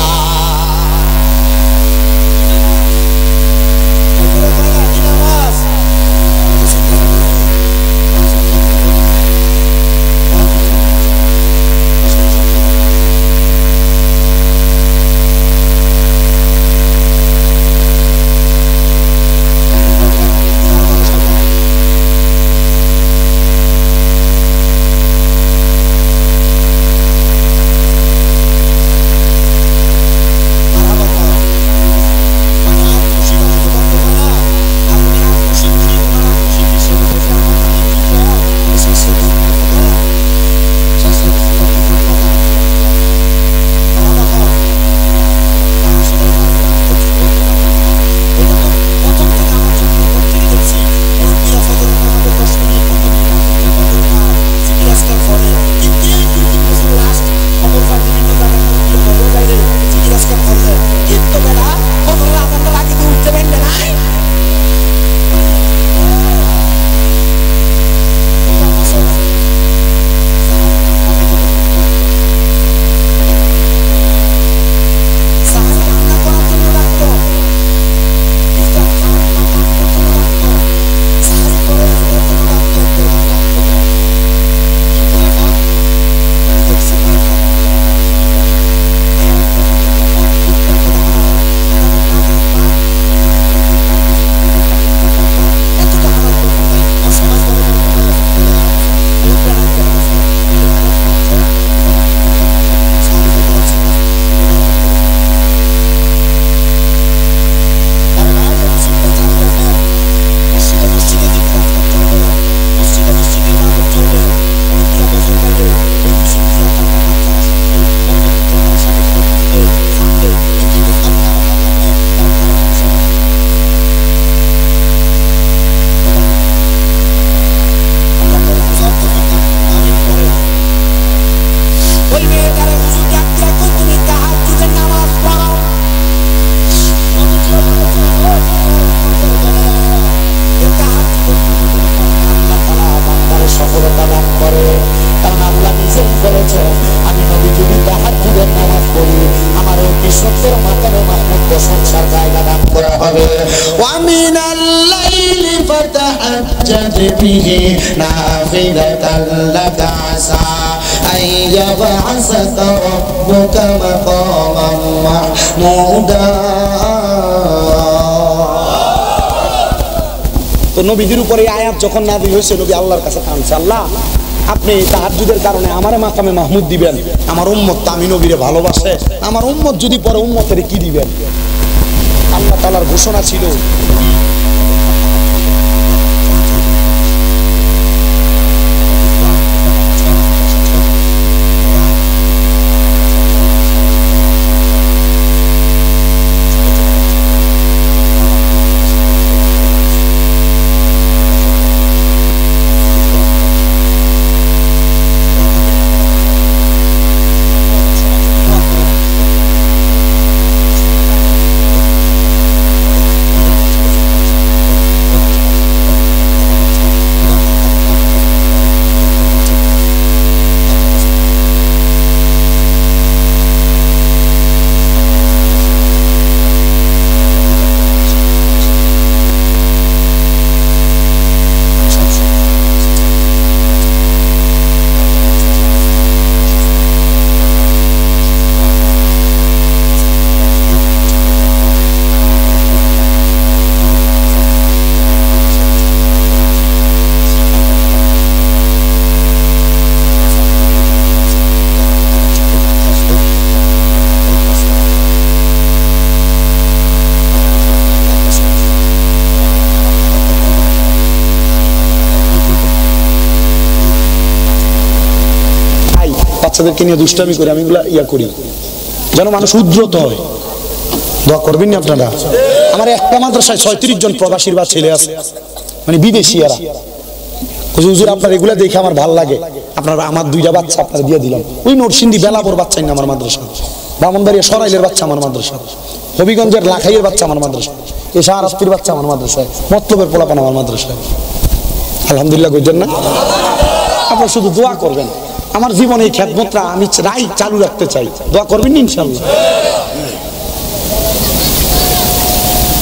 ومن الليل فتهجد به نافلة لك عسى أن يبعثك ربك مقاما محمودا। তো নবীদের উপরে আয়াত যখন নাযিল হয়েছে নবী আল্লাহর কাছে কাঁদছে, আল্লাহ আপনি তাহাজ্জুদের কারণে আমারে মাকামে মাহমুদ দিবেন, আমার উম্মত তো আমি নবীরে ভালোবাসে, আমার উম্মত যদি পরে উম্মতের কি দিবেন? আল্লাহ তাআলার ঘোষণা ছিল বাচ্চাদেরকে নিয়ে দুষ্টামি করে আমি এগুলা করি যেন মানুষ উদ্রত হয়। দোয়া করবেন না আপনারা? আমার একটা মাদ্রাসায় 36 জন প্রবাসীর বা ছেলে আছে, মানে বিদেশিয়ারা। হুজুর আপনার এগুলা দেখে আমার ভালো লাগে, আপনারা আমার 2টা বাচ্চা আপনারা দিয়ে দিলাম। ওই নরসিংদী বেলাপুর বাচ্চা না আমার মাদ্রাসা, ব্রাহ্মণবাড়িয়া সরাইলের বাচ্চা আমার মাদ্রাসা, হবিগঞ্জের লাখাইয়ের বাচ্চা আমার মাদ্রাসা, এই শাহরাস্তির বাচ্চা আমার মাদ্রাসায়, মতলবের পোলাপান আমার মাদ্রাসায়। আলহামদুলিল্লাহ কইতেন না? আপনারা শুধু দোয়া করবেন, আমার জীবনে এই খেদমতটা আমি চালু রাখতে চাই, দোয়া করবেন ইনশাআল্লাহ।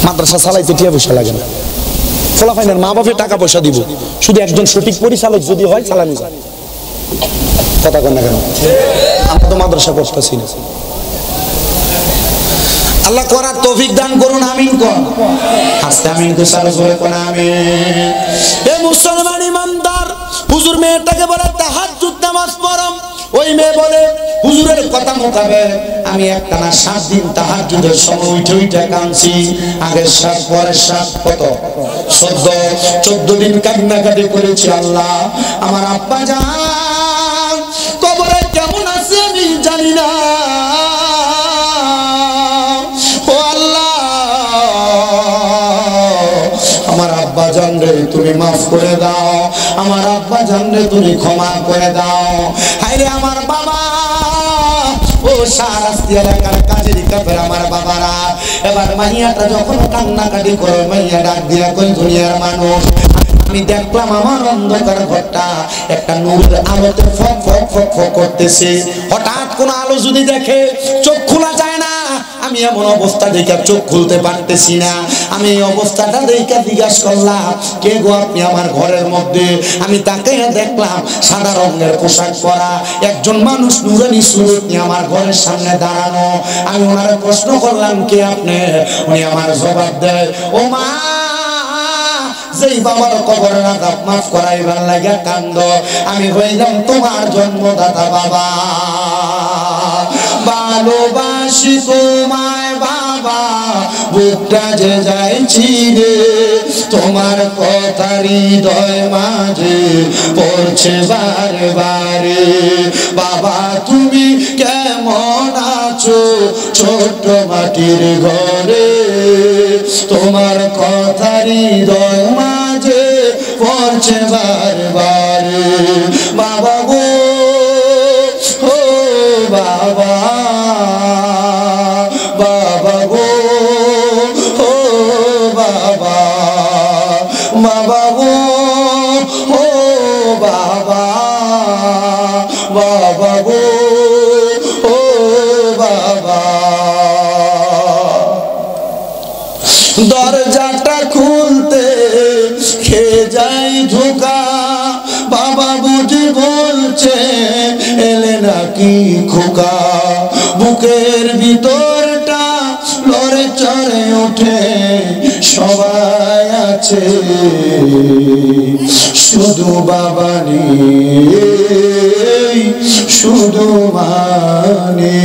মাদ্রাসা চালাইতে টিয়া পয়সা লাগে না, ফলাফাইনের মা বাপের টাকা পয়সা দিব, শুধু একজন সঠিক পরিচালক যদি হয় চালানো যায়। কথা কন না কেন? আমরা তো মাদ্রাসা করতেছি না। আল্লাহ করার তৌফিক দান করুন, আমিন কোন। আস্তে আমিন কো সারা জোরে কোন আমিন। এ মুসলমান ইমানদার, হুজুর মেয়েটাকে বলে তাহাজ্জুদ নামাজ পড়ম, ওই মেয়ে বলে হুজুরের কথা মোতাবেক আমি একটানা 7 দিন তাহাজ্জুদের সময় উঠে উঠে কাঁদছি। আগের 7 পরের 7 কত? 14 দিন কান্নাকাটি করেছি। আল্লাহ আমার আব্বা জান কবরে কেমন আছে আমি জানি না, ও আল্লাহ আমার আব্বা জান রে তুমি মাফ করে দাও, আমার আব্বা জান রে তুমি ক্ষমা করে দাও। হায়রে আমার বাবা, ও শাহরাস্তি এলাকার কাজের কাপের আমার বাবারা, এবার মাইয়াটা যখন কান্নাকাটি করে মাইয়া ডাক দিয়া কই দুনিয়ার মানুষ, আমি দেখলাম আমার অন্ধকার ঘরটা একটা নূরের আলোতে ফক ফক ফক ফক করতেছে। হঠাৎ কোন আলো যদি দেখে চোখ খোলা যায় না, আমি এমন অবস্থা দেখে চোখ খুলতে পারতেছি না। আমি এই অবস্থাটা দেখে জিজ্ঞাসা করলাম, কে গো আপনি আমার ঘরের মধ্যে? আমি তাকে দেখলাম সাদা রঙের পোশাক পরা একজন মানুষ নুরানি সুরত নিয়ে আমার ঘরের সামনে দাঁড়ানো। আমি ওনারে প্রশ্ন করলাম, কে আপনি? উনি আমার জবাব দেয়, ও মা, যেই বাবার কবরের আযাব মাফ করাইবার লাগা কান্দ, আমি হইলাম তোমার জন্মদাতা বাবা। ভালোবাসি তোমায় বাবা, বুকটা যে যাইছি রে, তোমার কথা হৃদয় মাঝে পড়ছে বারে বারে। বাবা তুমি কেমন আছো ছোট মাটির ঘরে, তোমার কথা হৃদয় মাঝে পড়ছে বারে বারে। বাবা গো, ও বাবা, বাবা গো, ও বাবা, বাবা গো, ও বাবা, বাবা গো, ও বাবা। দরজাটা খুলতে খেয়ে যাই ধোকা, বাবা বুঝি বলছে এলে নাকি খোকা। বুকের ভিতরটা লড়ে চড়ে ওঠে, সবাই আছে শুধু বাবা নেই, শুধু মানে।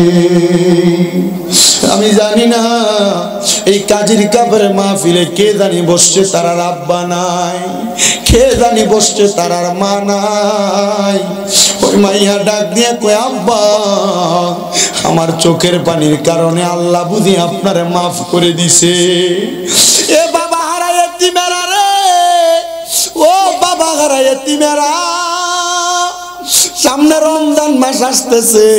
আমি জানি না এই কাজীর কাপের মাহফিলে কে জানি বসছে তার আব্বা নাই, কে জানি বসছে তার মা নাই। ওই মাইয়া ডাক দিয়ে কয়, আব্বা আমার চোখের পানির কারণে আল্লাহ বুঝি আপনারে মাফ করে দিছে। এ বাবা হারা এতিমেরা রে, ও বাবা হারা এতিমেরা, সামনে রমজান মাস আসতেছে।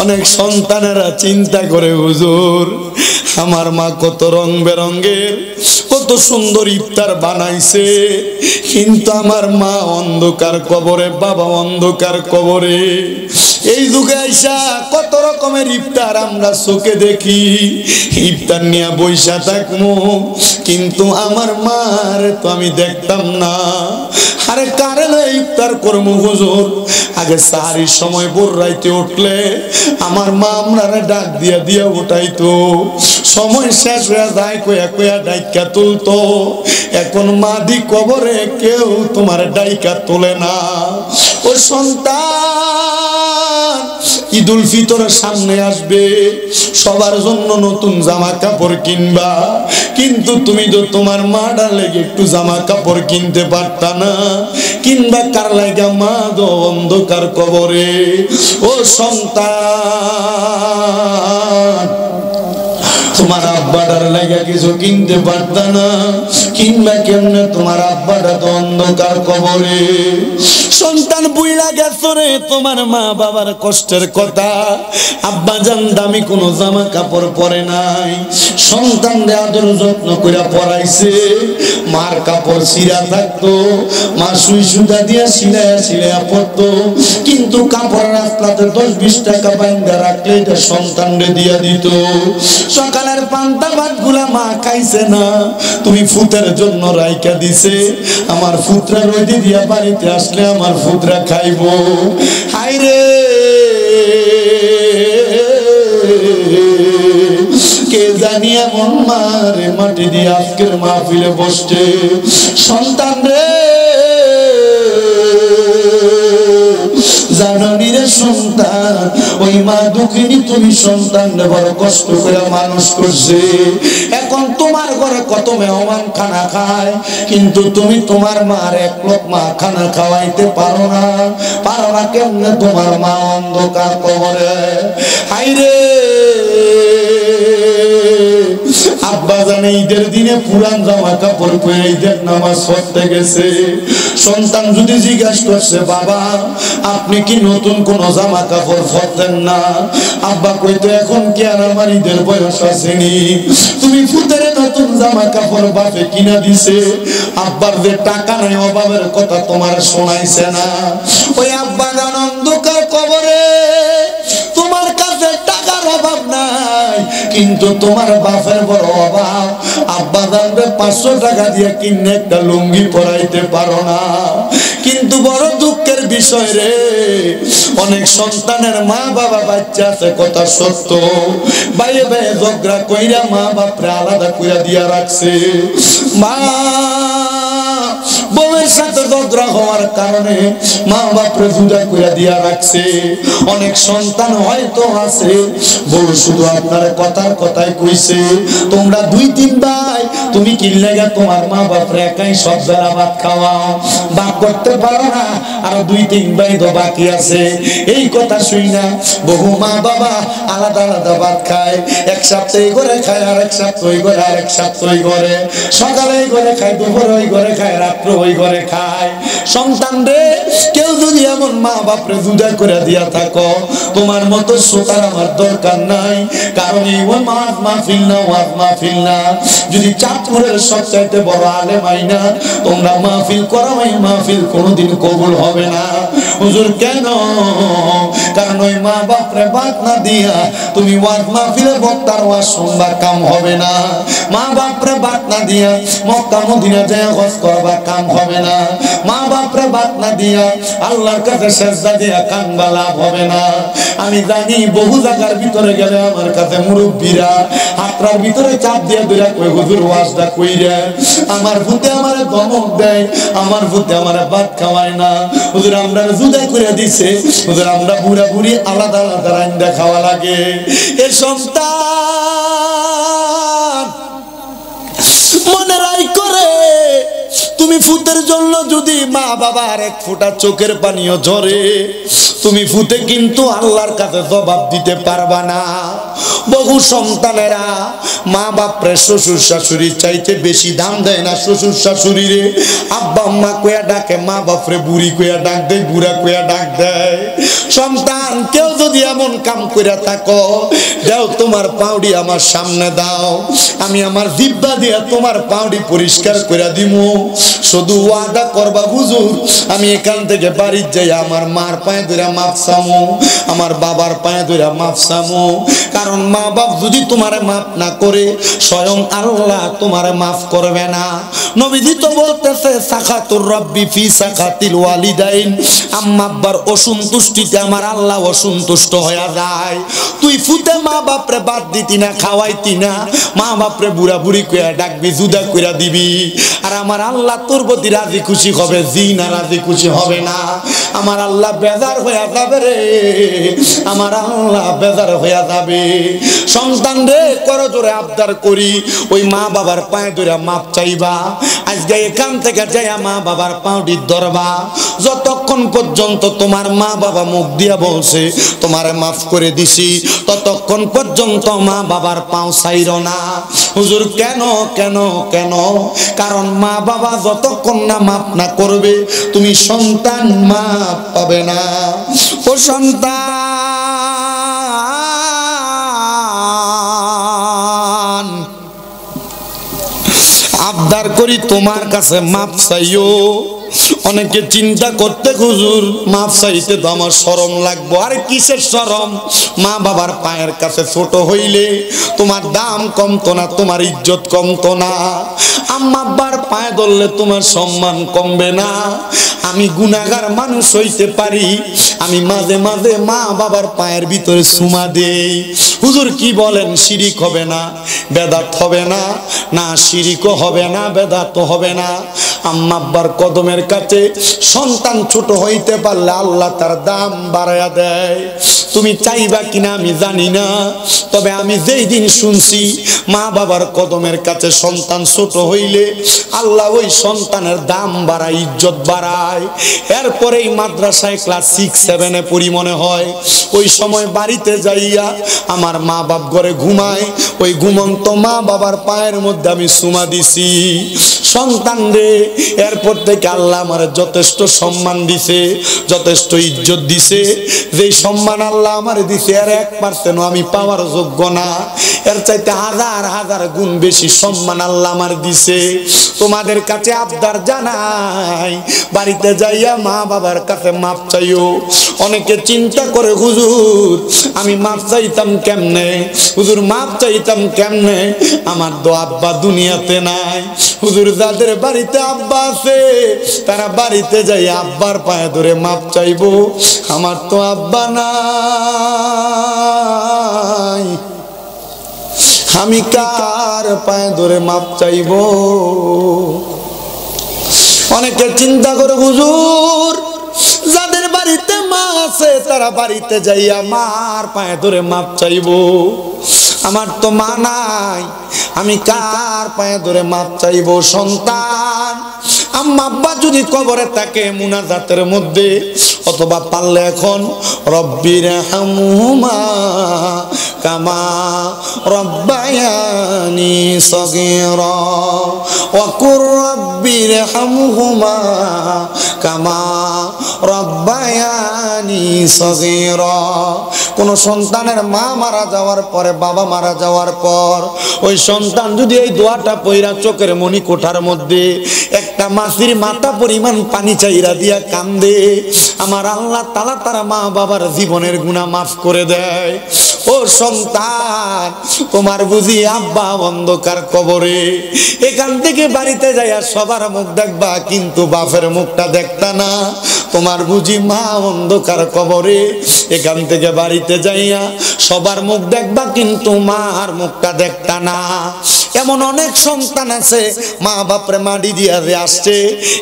অনেক সন্তানেরা চিন্তা করে, হুজুর আমার মা কত রং বেরঙের কত সুন্দর ইফতার বানাইছে, কিন্তু আমার মা অন্ধকার কবরে, বাবা অন্ধকার কবরে। এই যুগে আইসা কত রকমের ইফতার আমরা চোখে দেখি, ইফতার নিয়ে বইসা থাকবো, কিন্তু আমার মার তো আমি দেখতাম না। আরে কারে ইফতার করবো হুজুর? আগে সাহারির সময় ভোর রাইতে উঠলে আমার মা আমরারে ডাক দিয়া দিয়া উঠাইতো, সময় শেষ হয়ে যায় কয়া কয়া ডাইকা তুলতো। এখন মাদি কবরে কেউ তোমার ডাইকা তোলে না। ও সন্তান, ঈদুল ফিতরের সামনে আসবে, সবার জন্য নতুন জামা কাপড় কিনবা, কিন্তু তুমি তো তোমার মাটা লেগে একটু জামা কাপড় কিনতে পারতা না, কিনবা কার লাগা? মা দো অন্ধকার কবরে। ও সন্তান, তোমার আব্বাটার লাগা কিছু কিনতে পারতা না, কিনবা কেমনে? তোমার আব্বাটা তো অন্ধকার কবরে। সন্তান বুইলা গেছো রে, তোমার মা বাবার কষ্টের কথা। আব্বা জান দামি কোনো জামা কাপড় পরে নাই, সন্তান রে আদর যত্ন করে পরাইছে। মার কাপড় ছিঁড়া থাকতো, মা সুই সুতা দিয়া সিলাইয়া সিলাইয়া পড়তো, কিন্তু কাপড় রাস্তাতে 10-20 টাকা বাইন্দা রাখলে এটা সন্তান রে দিয়া দিত। সকালের পান্তা ভাত গুলা মা খাইছে না, তুমি ফুতের জন্য রাইকা দিছে। আমার ফুতরা রইদি দিয়া বাড়িতে আসলে আমার ফুতরা খাইব। হায়রে কে জানি এমন মারে মাটি দিয়ে আজকের মাহফিলে বসছে। সন্তান রে জাননি রে সন্তান, ওই মা দুঃখিনী, তুমি সন্তান বড় কষ্ট করে মানুষ করছে। এখন তোমার ঘরে কত মেহমান খানা খায়, কিন্তু তুমি তোমার মার এক লোকমা খানা খাওয়াইতে পারো না। পারো না কেমনে? তোমার মা অন্ধকার কবরে। হায়রে আব্বা জানে ঈদের দিনে পুরান জামা কাপড় পরে ঈদের নামাজ পড়তে গেছে। সন্তান যদি জিজ্ঞাসা করছে, বাবা আপনি কি নতুন কোন জামা কাপড় পরতেন না? আব্বা কইতো, এখন কি আর আমার ঈদের বয়স আসেনি? তুমি ফুতের নতুন জামা কাপড় বাপে কিনা দিছে। আব্বার যে টাকা নাই, অভাবের কথা তোমার শোনাইছে না? ওই আব্বা জান অন্ধকার কবরে, তোমার কাছে টাকার অভাব নাই, কিন্তু তোমার বাপের বড় অভাব। আব্বা জানবে 500 টাকা দিয়ে কিনে একটা লুঙ্গি পরাইতে পারো না। কিন্তু বড় দুঃখের বিষয় রে, অনেক সন্তানের মা বাবা বাচ্চা আছে, কথা সত্য, বাইরে বাইরে ঝগড়া কইরা মা বাপরে আলাদা কইরা দিয়া রাখছে। মা বউয়ের সাথে ঝগড়া হওয়ার কারণে মা বাপরে জুদা করে দিয়া রাখছে। অনেক সন্তান হয়তো আছে, বউ শুধু আপনার কথার কথাই কইছে, তোমরা 2-3 ভাই, তুমি কি লাগা তোমার মা বাপরে একাই সব বেলা ভাত খাওয়াও, ভাগ করতে পারো না, আর 2-3 ভাই তো বাকি আছে। এই কথা শুই না বহু মা বাবা আলাদা আলাদা ভাত খায়। এক সপ্তাহে করে খায়, আর এক সপ্তাহে করে, আর এক সপ্তাহে করে, সকালে করে খায়, দুপুরে ওই করে খায়, রাত্রে ওই করে খায়। সন্তান রে, কেউ যদি এমন মা বাপরে জুদা করে দিয়া থাকো, তোমার মতো শ্রোতার আমার দরকার নাই। কারণ এই ওয়াজ মাহফিল না, ওয়াজ মাহফিল না। যদি চাঁদপুরের সবচাইতে বড় আলেম আইনা তোমরা মাহফিল করো, এই মাহফিল কোনোদিন কবুল হবে না। হুজুর কেন? কারণ ওই মা বাপরে ভাত না দিয়া তুমি ওয়াজ মাহফিলে বক্তার ওয়াজ শুনবা, কাম হবে না। মা বাপরে ভাত না দিয়া মক্কা মদিনা যায় হজ করবা, কাম হবে না। মা বাপরে ভাত না দিয়া আল্লাহর কাছে সেজদা দিয়া কানবা, লাভ হবে না। আমি জানি বহু জায়গার ভিতরে গেলে আমার কাছে মুরব্বীরা হাতরার ভিতরে চাপ দিয়া দুইরা কই, হুজুর ওয়াজটা কইরা আমার ভূতে আমারে ধমক দেয়, আমার ভূতে আমারে ভাত খাওয়ায় না। হুজুর আমরা জুদা করে দিছে, হুজুর আমরা বুড়া বুড়ি আলাদা আলাদা রান্দা খাওয়া লাগে। এ সন্তান মনে রাই করে, তুমি ফুতের জন্য যদি মা বাবার এক ফোঁটা চোখের পানিও ঝরে, তুমি ফুতে কিন্তু আল্লাহর কাছে জবাব দিতে পারবা না। বহু সন্তানেরা মা বাপরে শ্বশুর শাশুড়ির চাইতে বেশি দাম দেয় না। শ্বশুর শাশুড়িরে আব্বা আম্মা কইয়া ডাকে, মা বাপরে বুড়ি কইয়া ডাক দেয়, বুড়া কইয়া ডাক দেয়। সন্তান কেউ যদি এমন কাম কইরা থাকো, দাও তোমার পাউডি আমার সামনে দাও, আমি আমার জিহ্বা দিয়া তোমার পাউডি পরিষ্কার কইরা দিমু। শুধু ওয়াদা করবা, হুজুর আমি এখান থেকে বাড়ি যাই আমার মার পায়ে ধরে মাফ চামু, আমার বাবার পায়ে ধরে মাফ চামু। কারণ মা বাপ যদি তোমারে মাফ না করে, স্বয়ং আল্লাহ তোমারে মাফ করবে না। নবীজি তো বলতেছে, সাখাতুর রব্বি ফি সাখাতিল ওয়ালিদাইন, আম্মা আব্বার অসন্তুষ্টিতে আমার আল্লাহ অসন্তুষ্ট হয়ে যায়। তুই ফুতে মা বাপরে বাদ দিতি না, খাওয়াইতি না, মা বাপরে বুড়া বুড়ি কইয়া ডাকবি, জুদা কইরা দিবি, আর আমার আল্লাহ তোর প্রতি রাজি খুশি হবে? জি না, রাজি খুশি হবে না। আমার আল্লাহ বেজার হইয়া যাবে রে, আমার আল্লাহ বেজার হইয়া যাবে। সন্তান রে করো জোরে আবদার করি, ওই মা বাবার পায়ে ধরে মাপ চাইবা। আজকে এখান থেকে যাইয়া মা বাবার পাউডি ধরবা, যতক্ষণ পর্যন্ত তোমার মা বাবা মুখ দিয়া বলছে তোমারে মাফ করে দিছি, ততক্ষণ পর্যন্ত মা বাবার পাও ছাইরো না। হুজুর কেন কেন কেন? কারণ মা বাবা যতক্ষণ না মাফ না করবে তুমি সন্তান মাফ পাবে না। ও সন্তান, আবদার করি তোমার কাছে মাপ চাইও। অনেকে চিন্তা করতে হুজুর মাপ চাইতে তো আমার শরম লাগবো। আরে কিসের শরম? মা বাবার পায়ের কাছে ছোট হইলে তোমার দাম কমতো না, তোমার ইজ্জত কমতো না। আম্মা আব্বার পায়ে ধরলে তোমার সম্মান কমবে না। আমি গুনাহগার মানুষ হইতে পারি, আমি মাঝে মাঝে মা বাবার পায়ের ভিতরে চুমা দেই। হুজুর কি বলেন? শিরিক হবে না, বেদাত হবে না? না, শিরিকও হবে না, বেদাতও হবে না। আম্মা আব্বার কদমের কাছে সন্তান ছোট হইতে পারলে আল্লাহ তার দাম বাড়ায়া দেয়। তুমি চাইবা কিনা আমি জানি না, তবে আমি যেই দিন শুনছি মা বাবার কদমের কাছে সন্তান ছোট হইলে আল্লাহ ওই সন্তানের দাম বাড়ায়, ইজ্জত বাড়ায়। এরপরেই মাদ্রাসায় ক্লাস 6-7-এ পড়ি মনে হয়, ওই সময় বাড়িতে যাইয়া আমার মা বাপ ঘরে ঘুমায়, ওই ঘুমন্ত মা বাবার পায়ের মধ্যে আমি চুমা দিছি। সন্তান রে, এরপর থেকে আল্লাহ আমার যথেষ্ট সম্মান দিছে, যথেষ্ট ইজ্জত দিছে। যেই সম্মান আল্লাহ আমার দিছে এর 1% আমি পাওয়ার যোগ্য না, এর চাইতে হাজার হাজার গুণ বেশি সম্মান আল্লাহ আমার দিছে। তোমাদের কাছে আবদার জানাই, বাড়িতে যাইয়া মা বাবার কাছে মাপ চাইও। অনেকে চিন্তা করে হুজুর আমি মাপ চাইতাম কেমনে, হুজুর মাপ চাইতাম কেমনে, আমার তো আব্বা দুনিয়াতে নাই। হুজুর যাদের বাড়িতে আব্বা আছে তারা বাড়িতে যাই আব্বার পায়ে ধরে মাপ চাইবো। আমার তো আব্বা নাই, আমি কার পায়ে ধরে মাপ চাইবো? অনেকে চিন্তা করে হুজুর যাদের বাড়িতে মা আছে তারা বাড়িতে যাইয়া মার পায়ে ধরে মাপ চাইবো। আমার তো মা নাই, আমি কার পায়ে ধরে মাপ চাইবো? সন্তান, আম্মা আব্বা যদি কবরে থাকে মুনাজাতের মধ্যে, অথবা পারলে এখন রব্বির হামহুমা কামা রব্বায়ানি সগীরা ওয়া কুর রব্বির হামহুমা কামা রব্বায়ানি সগীরা। কোন সন্তানের মা মারা যাওয়ার পরে, বাবা মারা যাওয়ার পর ওই সন্তান যদি এই দোয়াটা পইরা চোখের মনি কোঠার মধ্যে একটা মাছির মাথা পরিমাণ পানি চাইরা দিয়া কান্দে, আমার আল্লাহ তাআলা তার মা বাবার জীবনের গুনাহ মাফ করে দেয়। ও সন্তান, তোমার বুঝি আব্বা অন্ধকার কবরে, এখান থেকে বাড়িতে যাইয়া সবার মুখ দেখবা কিন্তু বাপের মুখটা দেখতা না। তোমার বুঝি মা অন্ধকার কবরে, এখান থেকে বাড়িতে যাইয়া সবার মুখ দেখবা কিন্তু মার মুখটা দেখতা না। এমন অনেক সন্তান আছে মা বাপরে মাটি দিয়া আসছে,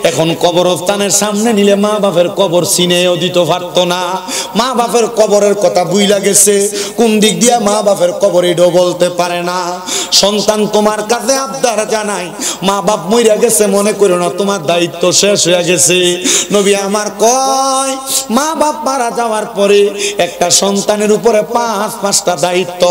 এখন কবরস্থানের সামনে নিলে মা বাপের কবর চিনেও দিতে পারতো না। মা বাপের কবরের কথা বুইলা গেছে, কোন দিক দিয়া মা বাপের কবর এটাও বলতে পারে না। সন্তান তোমার কাছে আবদার জানাই, মা বাপ মইরা গেছে মনে করো না তোমার দায়িত্ব শেষ হয়ে গেছে। নবী আমার কয় মা বাপ মারা যাওয়ার পরে একটা সন্তানের উপরে 5-5টা দায়িত্ব।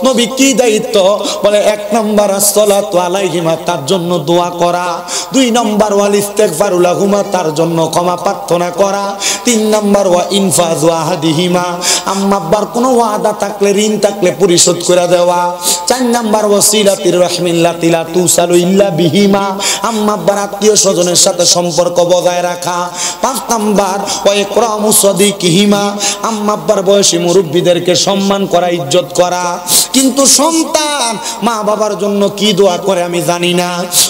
নবী কি দায়িত্ব? বলে 1 নাম্বার আসসালাতু আলাইহিমা, তার জন্য দোয়া করা। 2 নাম্বার ওয়াল ইস্তিগফারু লাহুমা, তার জন্য ক্ষমা প্রার্থনা করা। 3 নাম্বার ওয়া ইনফাযু আহাদিহিমা, আম্মা আব্বার কোনো ওয়াদা থাকলে, ঋণ থাকলে পরিশোধ করে দেওয়া। 4 নাম্বার ওয়াসিলাতির রাহমিল্লাতি লা তুসালু ইল্লা বিহিমা, আম্মা আব্বার আত্মীয় স্বজনের সাথে সম্পর্ক বজায় রাখা। 5 নাম্বার ওয়া ইকরামু সাদিকিহিমা, আম্মা আব্বার বয়সী মুরব্বিদেরকে সম্মান করা, ইজ্জত করা। কিন্তু সন্তান মা বাবার জন্য কি দোয়া করে আমি জানি না।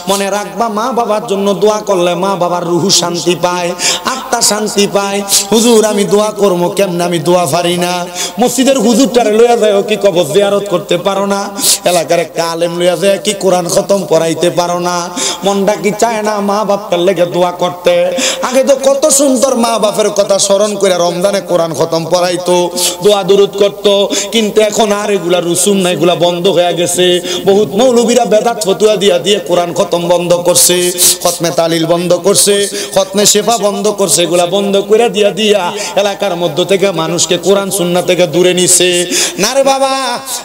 মনে রাখবা, মা বাবার জন্য দোয়া করলে মা বাবার রুহ শান্তি পায়, আত্মা শান্তি পায়। হুজুর আমি দোয়া করবো কেমনে? আমি দোয়া পারি না। মসজিদের হুজুরটারে লইয়া যায় কি কবর জিয়ারত করতে পারো না? এলাকার একটা আলেম লইয়া যায় কি কোরআন খতম পড়াইতে পারো না? মনটা কি চায় না মা বাপের লেগে দোয়া করতে? আগে তো কত সুন্দর মা বাপের কথা স্মরণ করে রমজানে কোরআন খতম পড়াইতো, দোয়া দুরুদ করতো, কিন্তু এখন আর এগুলা রুসুম না, এগুলা বন্ধ হয়ে গেছে। বহুত মৌলবীরা বেদাত ফতুয়া দিয়া দিয়ে কোরআন খতম বন্ধ করছে, খতমে তালিল বন্ধ করছে, খতমে শেফা বন্ধ করছে, এগুলা বন্ধ করে দিয়া দিয়া এলাকার মধ্য থেকে মানুষকে কোরআন সুন্নাহ থেকে দূরে নিছে। না রে বাবা,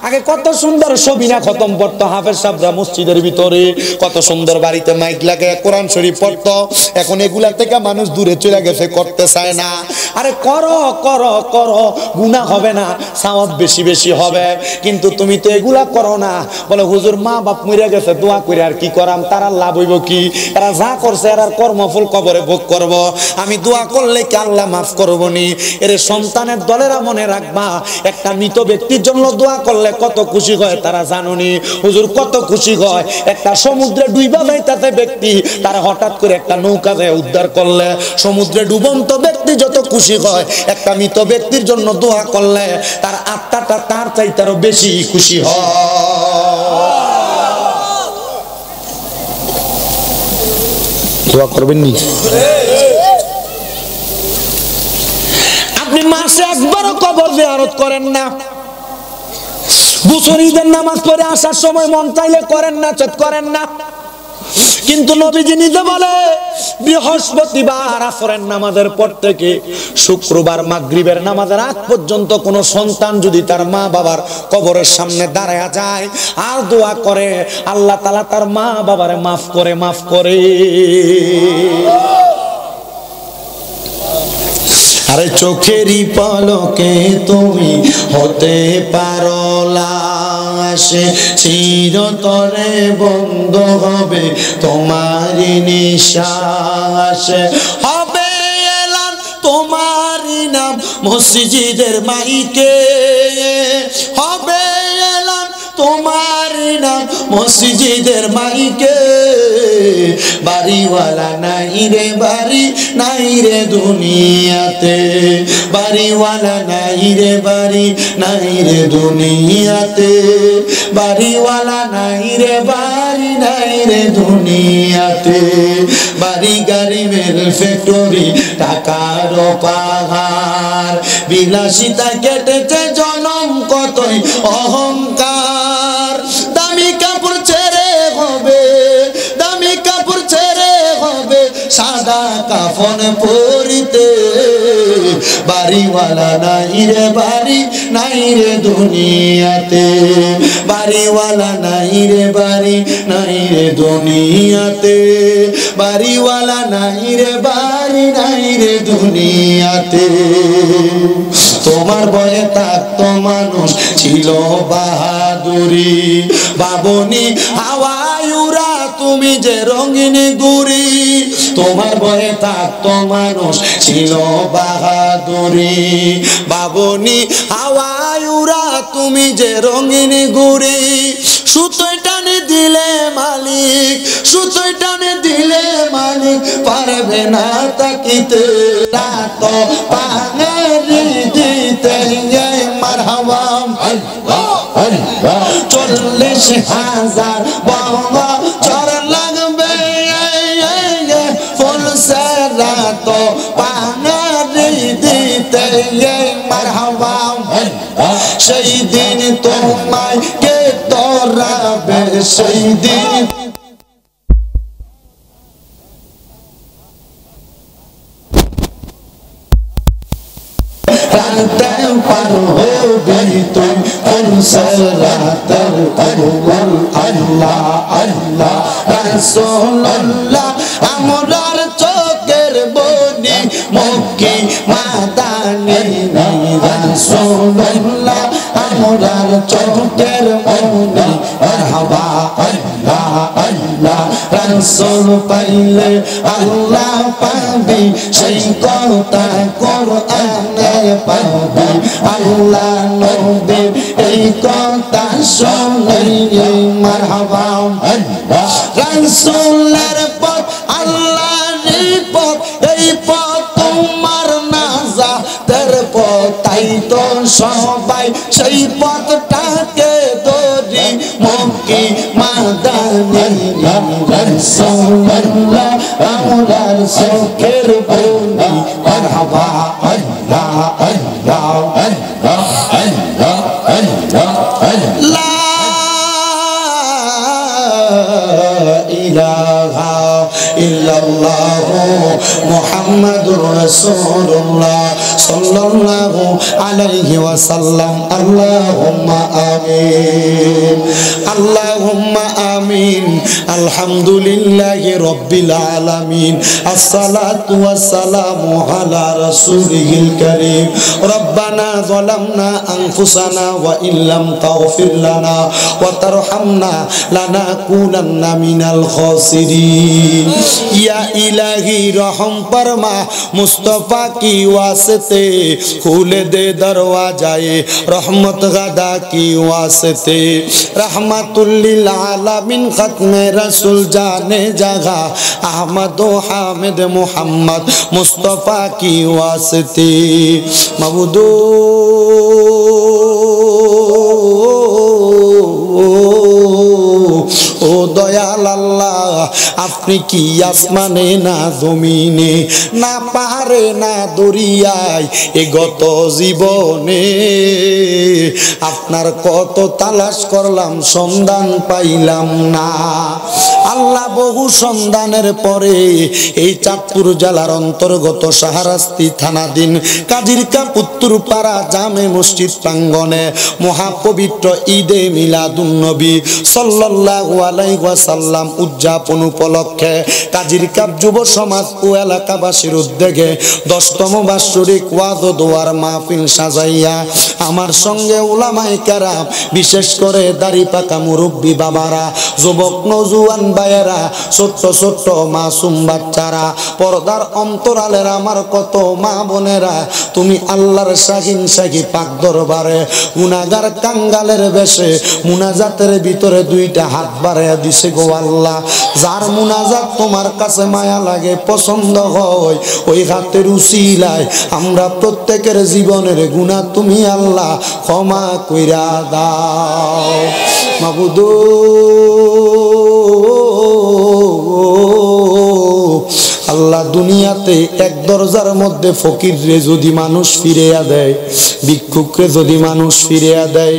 আগে কত সুন্দর সবিনা খতম পড়তো হাফেজ সাহেবরা মসজিদের ভিতরে, কত সুন্দর বাড়িতে মাইক লাগে কোরআন শরীফ পড়তো। এখন এগুলা থেকে মানুষ দূরে চলে গেছে, করতে চায় না। আরে করো করো করো, গুনাহ হবে না, সওয়াব বেশি বেশি হবে, কিন্তু তুমি তো এগুলা করো না। বলে হুজুর মা বাপ মরে গেছে, দোয়া করে আর কি করাম, তারা লাভ হইব কি? এরা যা করছে এর কর্মফল কবরে ভোগ করব, আমি দোয়া করলে কি আল্লাহ মাফ করবো নি? এর সন্তানের দলেরা মনে রাখবা, একটা মৃত ব্যক্তির জন্য দোয়া করলে কত খুশি হয় তারা জানোনি? হুজুর কত খুশি হয়, একটা সমুদ্রে ডুইবা যাইতাছে ব্যক্তি, তারা হঠাৎ করে একটা নৌকা যায় উদ্ধার করলে সমুদ্রে ডুবন্ত ব্যক্তি যত খুশি হয়, একটা মৃত ব্যক্তির জন্য দোয়া করলে তার আত্মাটা তার চাইতে আরো বেশি খুশি হয়। দোয়া করবেন নি? আপনি মাসে একবারও কবর জিয়ারত করেন না, বছর ঈদের নামাজ পড়ে আসার সময় মন চাইলে করেন না, চেত করেন না, কিন্তু নবীজি নিজে বলে বৃহস্পতিবার আসরের নামাজের পর থেকে শুক্রবার মাগরিবের নামাজের আগ পর্যন্ত কোন সন্তান যদি তার মা বাবার কবরের সামনে দাঁড়ায়া যায় আর দোয়া করে, আল্লাহ তাআলা তার মা বাবারে মাফ করে, মাফ করে। আরে চোখেরই পলকে তুমি হতে পারো লাশ, চিরতরে বন্ধ হবে তোমারই নিঃশ্বাস, হবে এলান তোমারই নাম মসজিদের মাইকে, হবে এলান তোমারই নাম মসজিদের মাইকে, বাড়িওয়ালা নাই রে বাড়ি নাই রে দুনিয়াতে, বাড়িওয়ালা নাই রে বাড়ি নাই রে দুনিয়াতে, বাড়িওয়ালা নাই রে বাড়ি নাই রে দুনিয়াতে, বাড়ি গাড়ি মেল ফ্যাক্টরি টাকার পাহাড়, বিলাসিতা কেটেছে জনম কতই অহংকার, দামি কাপড় ছেড়ে হবে, দামি কাপড় ছেড়ে হবে সাদা কাফন পরিতে, বাড়িওয়ালা নাই রে বাড়ি নাই রে দুনিয়াতে, বাড়িওয়ালা নাই রে বাড়ি নাই রে দুনিয়াতে, বাড়িওয়ালা নাই রে বাড়ি নাই রে দুনিয়াতে। তোমার বয়ে থাকতো মানুষ ছিল বাহাদুরি, বাবনি হাওয়ায় উড়া তুমি যে রঙিন গুড়ি, তোমার বয়ে থাকতো মানুষ ছিল বাহাদুরি, বাবনি হাওয়ায় উড়া তুমি যে রঙিন গুড়ি, সুতোয় টানে দিলে মালিক, সুতোয় টানে দিলে মালিক পারবে না তাকিতে, রাত পাহাড়ি দিতে মারহাবা 40,000 বছর লাগবে, ফুলসে রাত পাহাড়ি দিতে মারহাবা, সেই দিন তোমায় কে তোরাবে, সেই দিন রাতে পার হবি তুই ফুলসে রাতের আল্লাহ আল্লাহ আল্লাহ রাসূলুল্লাহ, আমরার চোখের বনি মক্কি মাদানী, রাসূলুল্লাহ আমরার চোখের বনি মারহাবা আল্লাহ আল্লাহ, রাসূল পাইলে আল্লাহ পাবি, সেই কথা কোরআনে পাবি, আল্লাহ নবীর এই কথা শুনে মারহাবা, রাসূলের পথ আল্লাহর পথ, এই পথ তোমার নাজাতের পথ, তাই তো সবাই সেই পথটাকে ধরি মক্কি মাদানি রাসূলুল্লাহ আমরার চোখের বলি মারহাবা আল্লাহ আল্লাহ আল্লাহ আল্লাহ আল্লাহ লা ইলাহা ইল্লাল্লাহ মুহাম্মাদুর রাসূলুল্লাহ সাল্লাল্লাহু আলাইহি ওয়াসাল্লাম আল্লাহুম্মা আমিন আল্লাহুম্মা আমিন আলহামদুলিল্লাহি রাব্বিল আলামিন আসসালাতু ওয়াসসালামু আলা রাসূলিল কারীম রব্বানা যালামনা আনফুসানা ওয়া ইল্লাম তাগফির লানা ওয়া তারহামনা লানাকুনান্না মিনাল খাসিরিন या इलाही रहम फरमा मुस्तफा की वास्ते खोल दे दरवाजाए रहमत गदा की वास्ते रहमतुल लिल आलमीन खत्मे रसूल जाने जगह अहमद व हामिद मोहम्मद मुस्तफा की वास्ते मबूदो ও দয়াল আল্লাহ আপনি কি আসমানে না জমিনে না পাহাড়ে না দরিয়ায় এ গত জীবনে আপনার কত তালাশ করলাম সন্ধান পাইলাম না আল্লাহ বহু সন্ধানের পরে এই চাঁদপুর জেলার অন্তর্গত শাহরাস্তি থানাধীন কাজিরকা উত্তরপাড়া জামে মসজিদ প্রাঙ্গণে মহাপবিত্র ঈদে মিলাদুন নবী সাল্লাল্লাহু আলাইহি ওয়াসাল্লাম উদযাপন উপলক্ষে কাজিরকা যুব সমাজ ও এলাকাবাসীর উদ্যোগে 10তম বার্ষিক ওয়াজ ও দোয়ার মাহফিল সাজাইয়া আমার সঙ্গে উলামায়ে কেরাম বিশেষ করে দাড়ি পাকা মুরব্বী বাবারা যুবক নওজোয়ান ভাইয়েরা ছোট্ট ছোট্ট মাসুম বাচ্চারা পর্দার অন্তরালের আমার কত মা বোনেরা তুমি আল্লাহর শাহিন শাহী পাক দরবারে গুনাহগার কাঙ্গালের বেশে মুনাজাতের ভিতরে দুইটা হাত বাড়াইয়া দিছে গো আল্লাহ যার মুনাজাত তোমার কাছে মায়া লাগে পছন্দ হয় ওই হাতের উসিলায় আমরা প্রত্যেকের জীবনের গুনাহ তুমি আল্লাহ ক্ষমা কইরা দাও মাবুদ আল্লাহ দুনিয়াতে এক দরজার মধ্যে ফকিররে যদি মানুষ ফিরিয়া দেয় ভিক্ষুকরে যদি মানুষ ফিরিয়া দেয়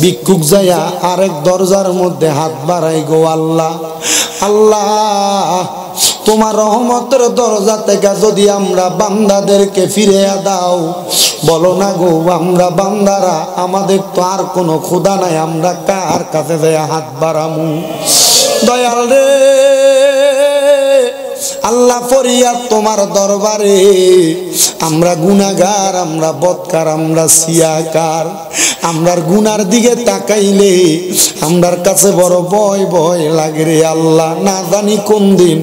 ভিক্ষুক যায়া আরেক দরজার মধ্যে হাত বাড়াই গো আল্লাহ আল্লাহ তোমার রহমতের দরজা থেকে যদি আমরা বান্দাদেরকে ফিরিয়া দাও বলো না গো আমরা বান্দারা আমাদের তো আর কোনো খোদা নাই আমরা কার কাছে যায়া হাত বাড়ামু দয়াল রে আল্লাহ ফরিয়াদ তোমার দরবারে আমরা গুনাহগার আমরা বদকার আমরা সিয়াকার আমরার গুনার দিকে তাকাইলে আমরার কাছে বড় ভয় ভয় লাগে রে আল্লাহ না জানি কোন দিন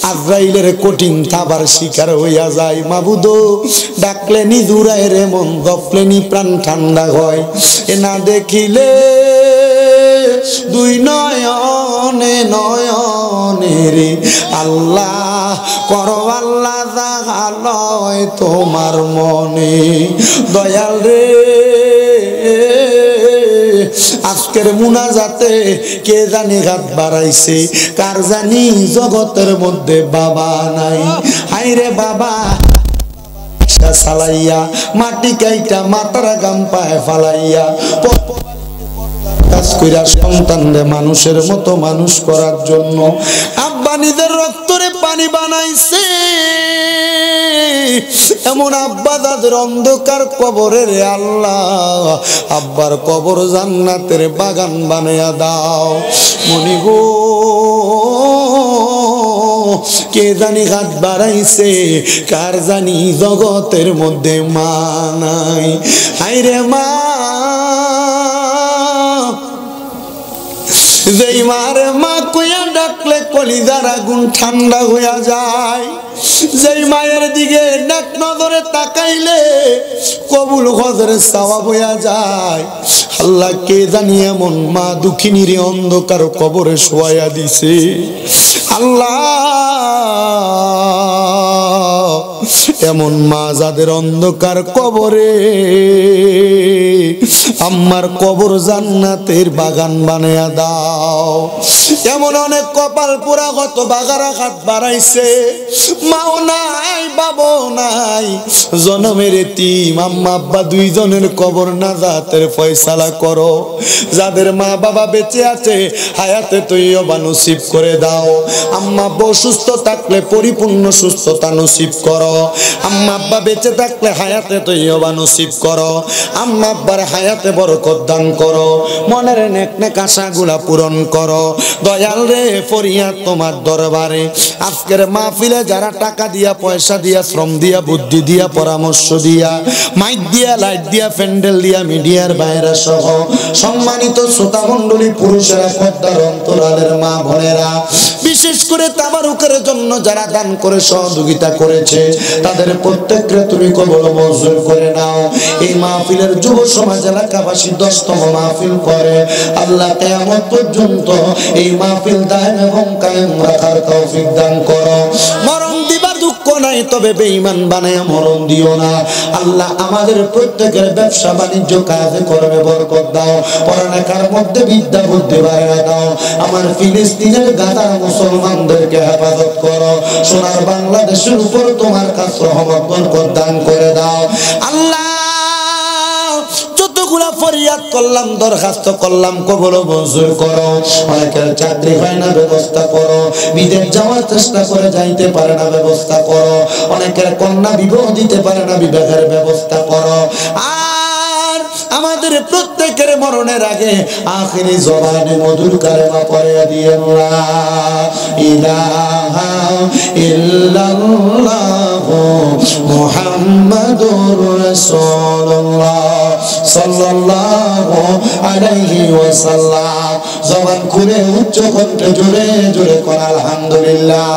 আজরাইলের কঠিন থাবার শিকার হইয়া যায় মাবুদ ডাকলে নি দূরায় রে মন গফলে নি প্রাণ ঠান্ডা হয় এ না দেখিলে দুই নয়নে নয়নে রে আল্লাহ করো আল্লাহ জাগালয় তোমার মনে দয়াল রে আজকের মুনাজাতে কে জানি হাত বাড়াইছে কার জানি জগতের মধ্যে বাবা নাই হায়রে বাবা সালাইয়া মাটি কাইটা মাথার গাম পায়ে ফালাইয়া কাজ কইরা সন্তানরে মানুষের মতো মানুষ করার জন্য আব্বা নিজের রক্তরে পানি বানাইছে এমন আব্বা দাদের অন্ধকার কবরে রে আল্লাহ আব্বার কবর জান্নাতের বাগান বানাইয়া দাও মনি গো কে জানি হাত বাড়াইছে কার জানি জগতের মধ্যে মা নাই হায়রে মা যেই মারে মা কইয়া ডাকলে কলিজার আগুন ঠান্ডা হইয়া যায় যেই মায়ের দিকে নাক নজরে তাকাইলে কবুল হজরের সওয়াব হইয়া যায় আল্লাহ কে জানি এমন মা দুঃখিনীর অন্ধকার কবরে শোয়াইয়া দিছে আল্লাহ এমন মা যাদের অন্ধকার কবরে আম্মার কবর জান্নাতের বাগান বানায়া দাও। এমন অনেক কপাল পোড়া কত বাগারা হাত বাড়াইছে, মাও নাই বাবও নাই, জনমের এতিম আম্মা আব্বা দুইজনের কবর নাজাতের ফয়সালা করো। যাদের মা বাবা বেঁচে আছে হায়াতে তৈয়বা নসিব করে দাও। আম্মা আব্বা সুস্থ থাকলে পরিপূর্ণ সুস্থতা নসিব করো। আম্মা আব্বা বেঁচে থাকলে হায়াতে তৈয়বা নসিব করো। আম্মা আব্বার হায়াতে বরকত দান করো। মনের নেক নেক আশাগুলা পূরণ করো। দয়াল রে ফরিয়াদ তোমার দরবারে। আজকের মাহফিলে যারা টাকা দিয়া পয়সা দিয়া শ্রম দিয়া বুদ্ধি দিয়া পরামর্শ দিয়া মাইক দিয়া লাইট দিয়া প্যান্ডেল দিয়া মিডিয়ার বাইরে সহ সম্মানিত শ্রোতা মণ্ডলী পুরুষেরা পর্দার অন্তরালের মা বোনেরা বিশেষ করে তাবারুকের জন্য যারা দান করে সহযোগিতা করেছে তাদের প্রত্যেককে তুমি কবুল মঞ্জুর করে নাও। এই মাহফিলের যুব সমাজ এলাকাবাসী 10তম মাহফিল করে আল্লাহ কিয়ামত পর্যন্ত এই মাহফিল দায়েম এবং কায়েম রাখার তৌফিক দান করো। মরণ দিবা দুঃখ নাই, তবে বেঈমান বানায় মরণ দিও না। আল্লাহ আমাদের প্রত্যেকের ব্যবসা বাণিজ্য কাজে কর্মে বরকত দাও। পড়ালেখার মধ্যে বিদ্যা বুদ্ধি বাড়ায় দাও। আমার ফিলিস্তিনের গাদা মুসলমানদেরকে হেফাজত করো। সোনার বাংলাদেশের উপর তোমার কাছে রহমত বরকত দান করে দাও। আল্লাহ যতগুলা ফরিয়াদ করলাম দরখাস্ত করলাম কবুল মঞ্জুর করো। অনেকের চাকরি হয় না ব্যবস্থা করো। বিদেশ যাওয়ার চেষ্টা করে যাইতে পারে না ব্যবস্থা করো। অনেকের কন্যা বিবাহ দিতে পারে না বিবাহের ব্যবস্থা করো। আর আমাদের প্রত্যেকের মরণের আগে আখিরি জবানে মধুর কালেমা পড়ে দিয়ে লা ইলাহা ইল্লাল্লাহু মুহাম্মাদুর রাসূলুল্লাহ সাল্লাল্লাহু আলাইহি ওয়াসাল্লাম। জবান খুলে উচ্চ কণ্ঠে জোরে জোরে কর আলহামদুলিল্লাহ।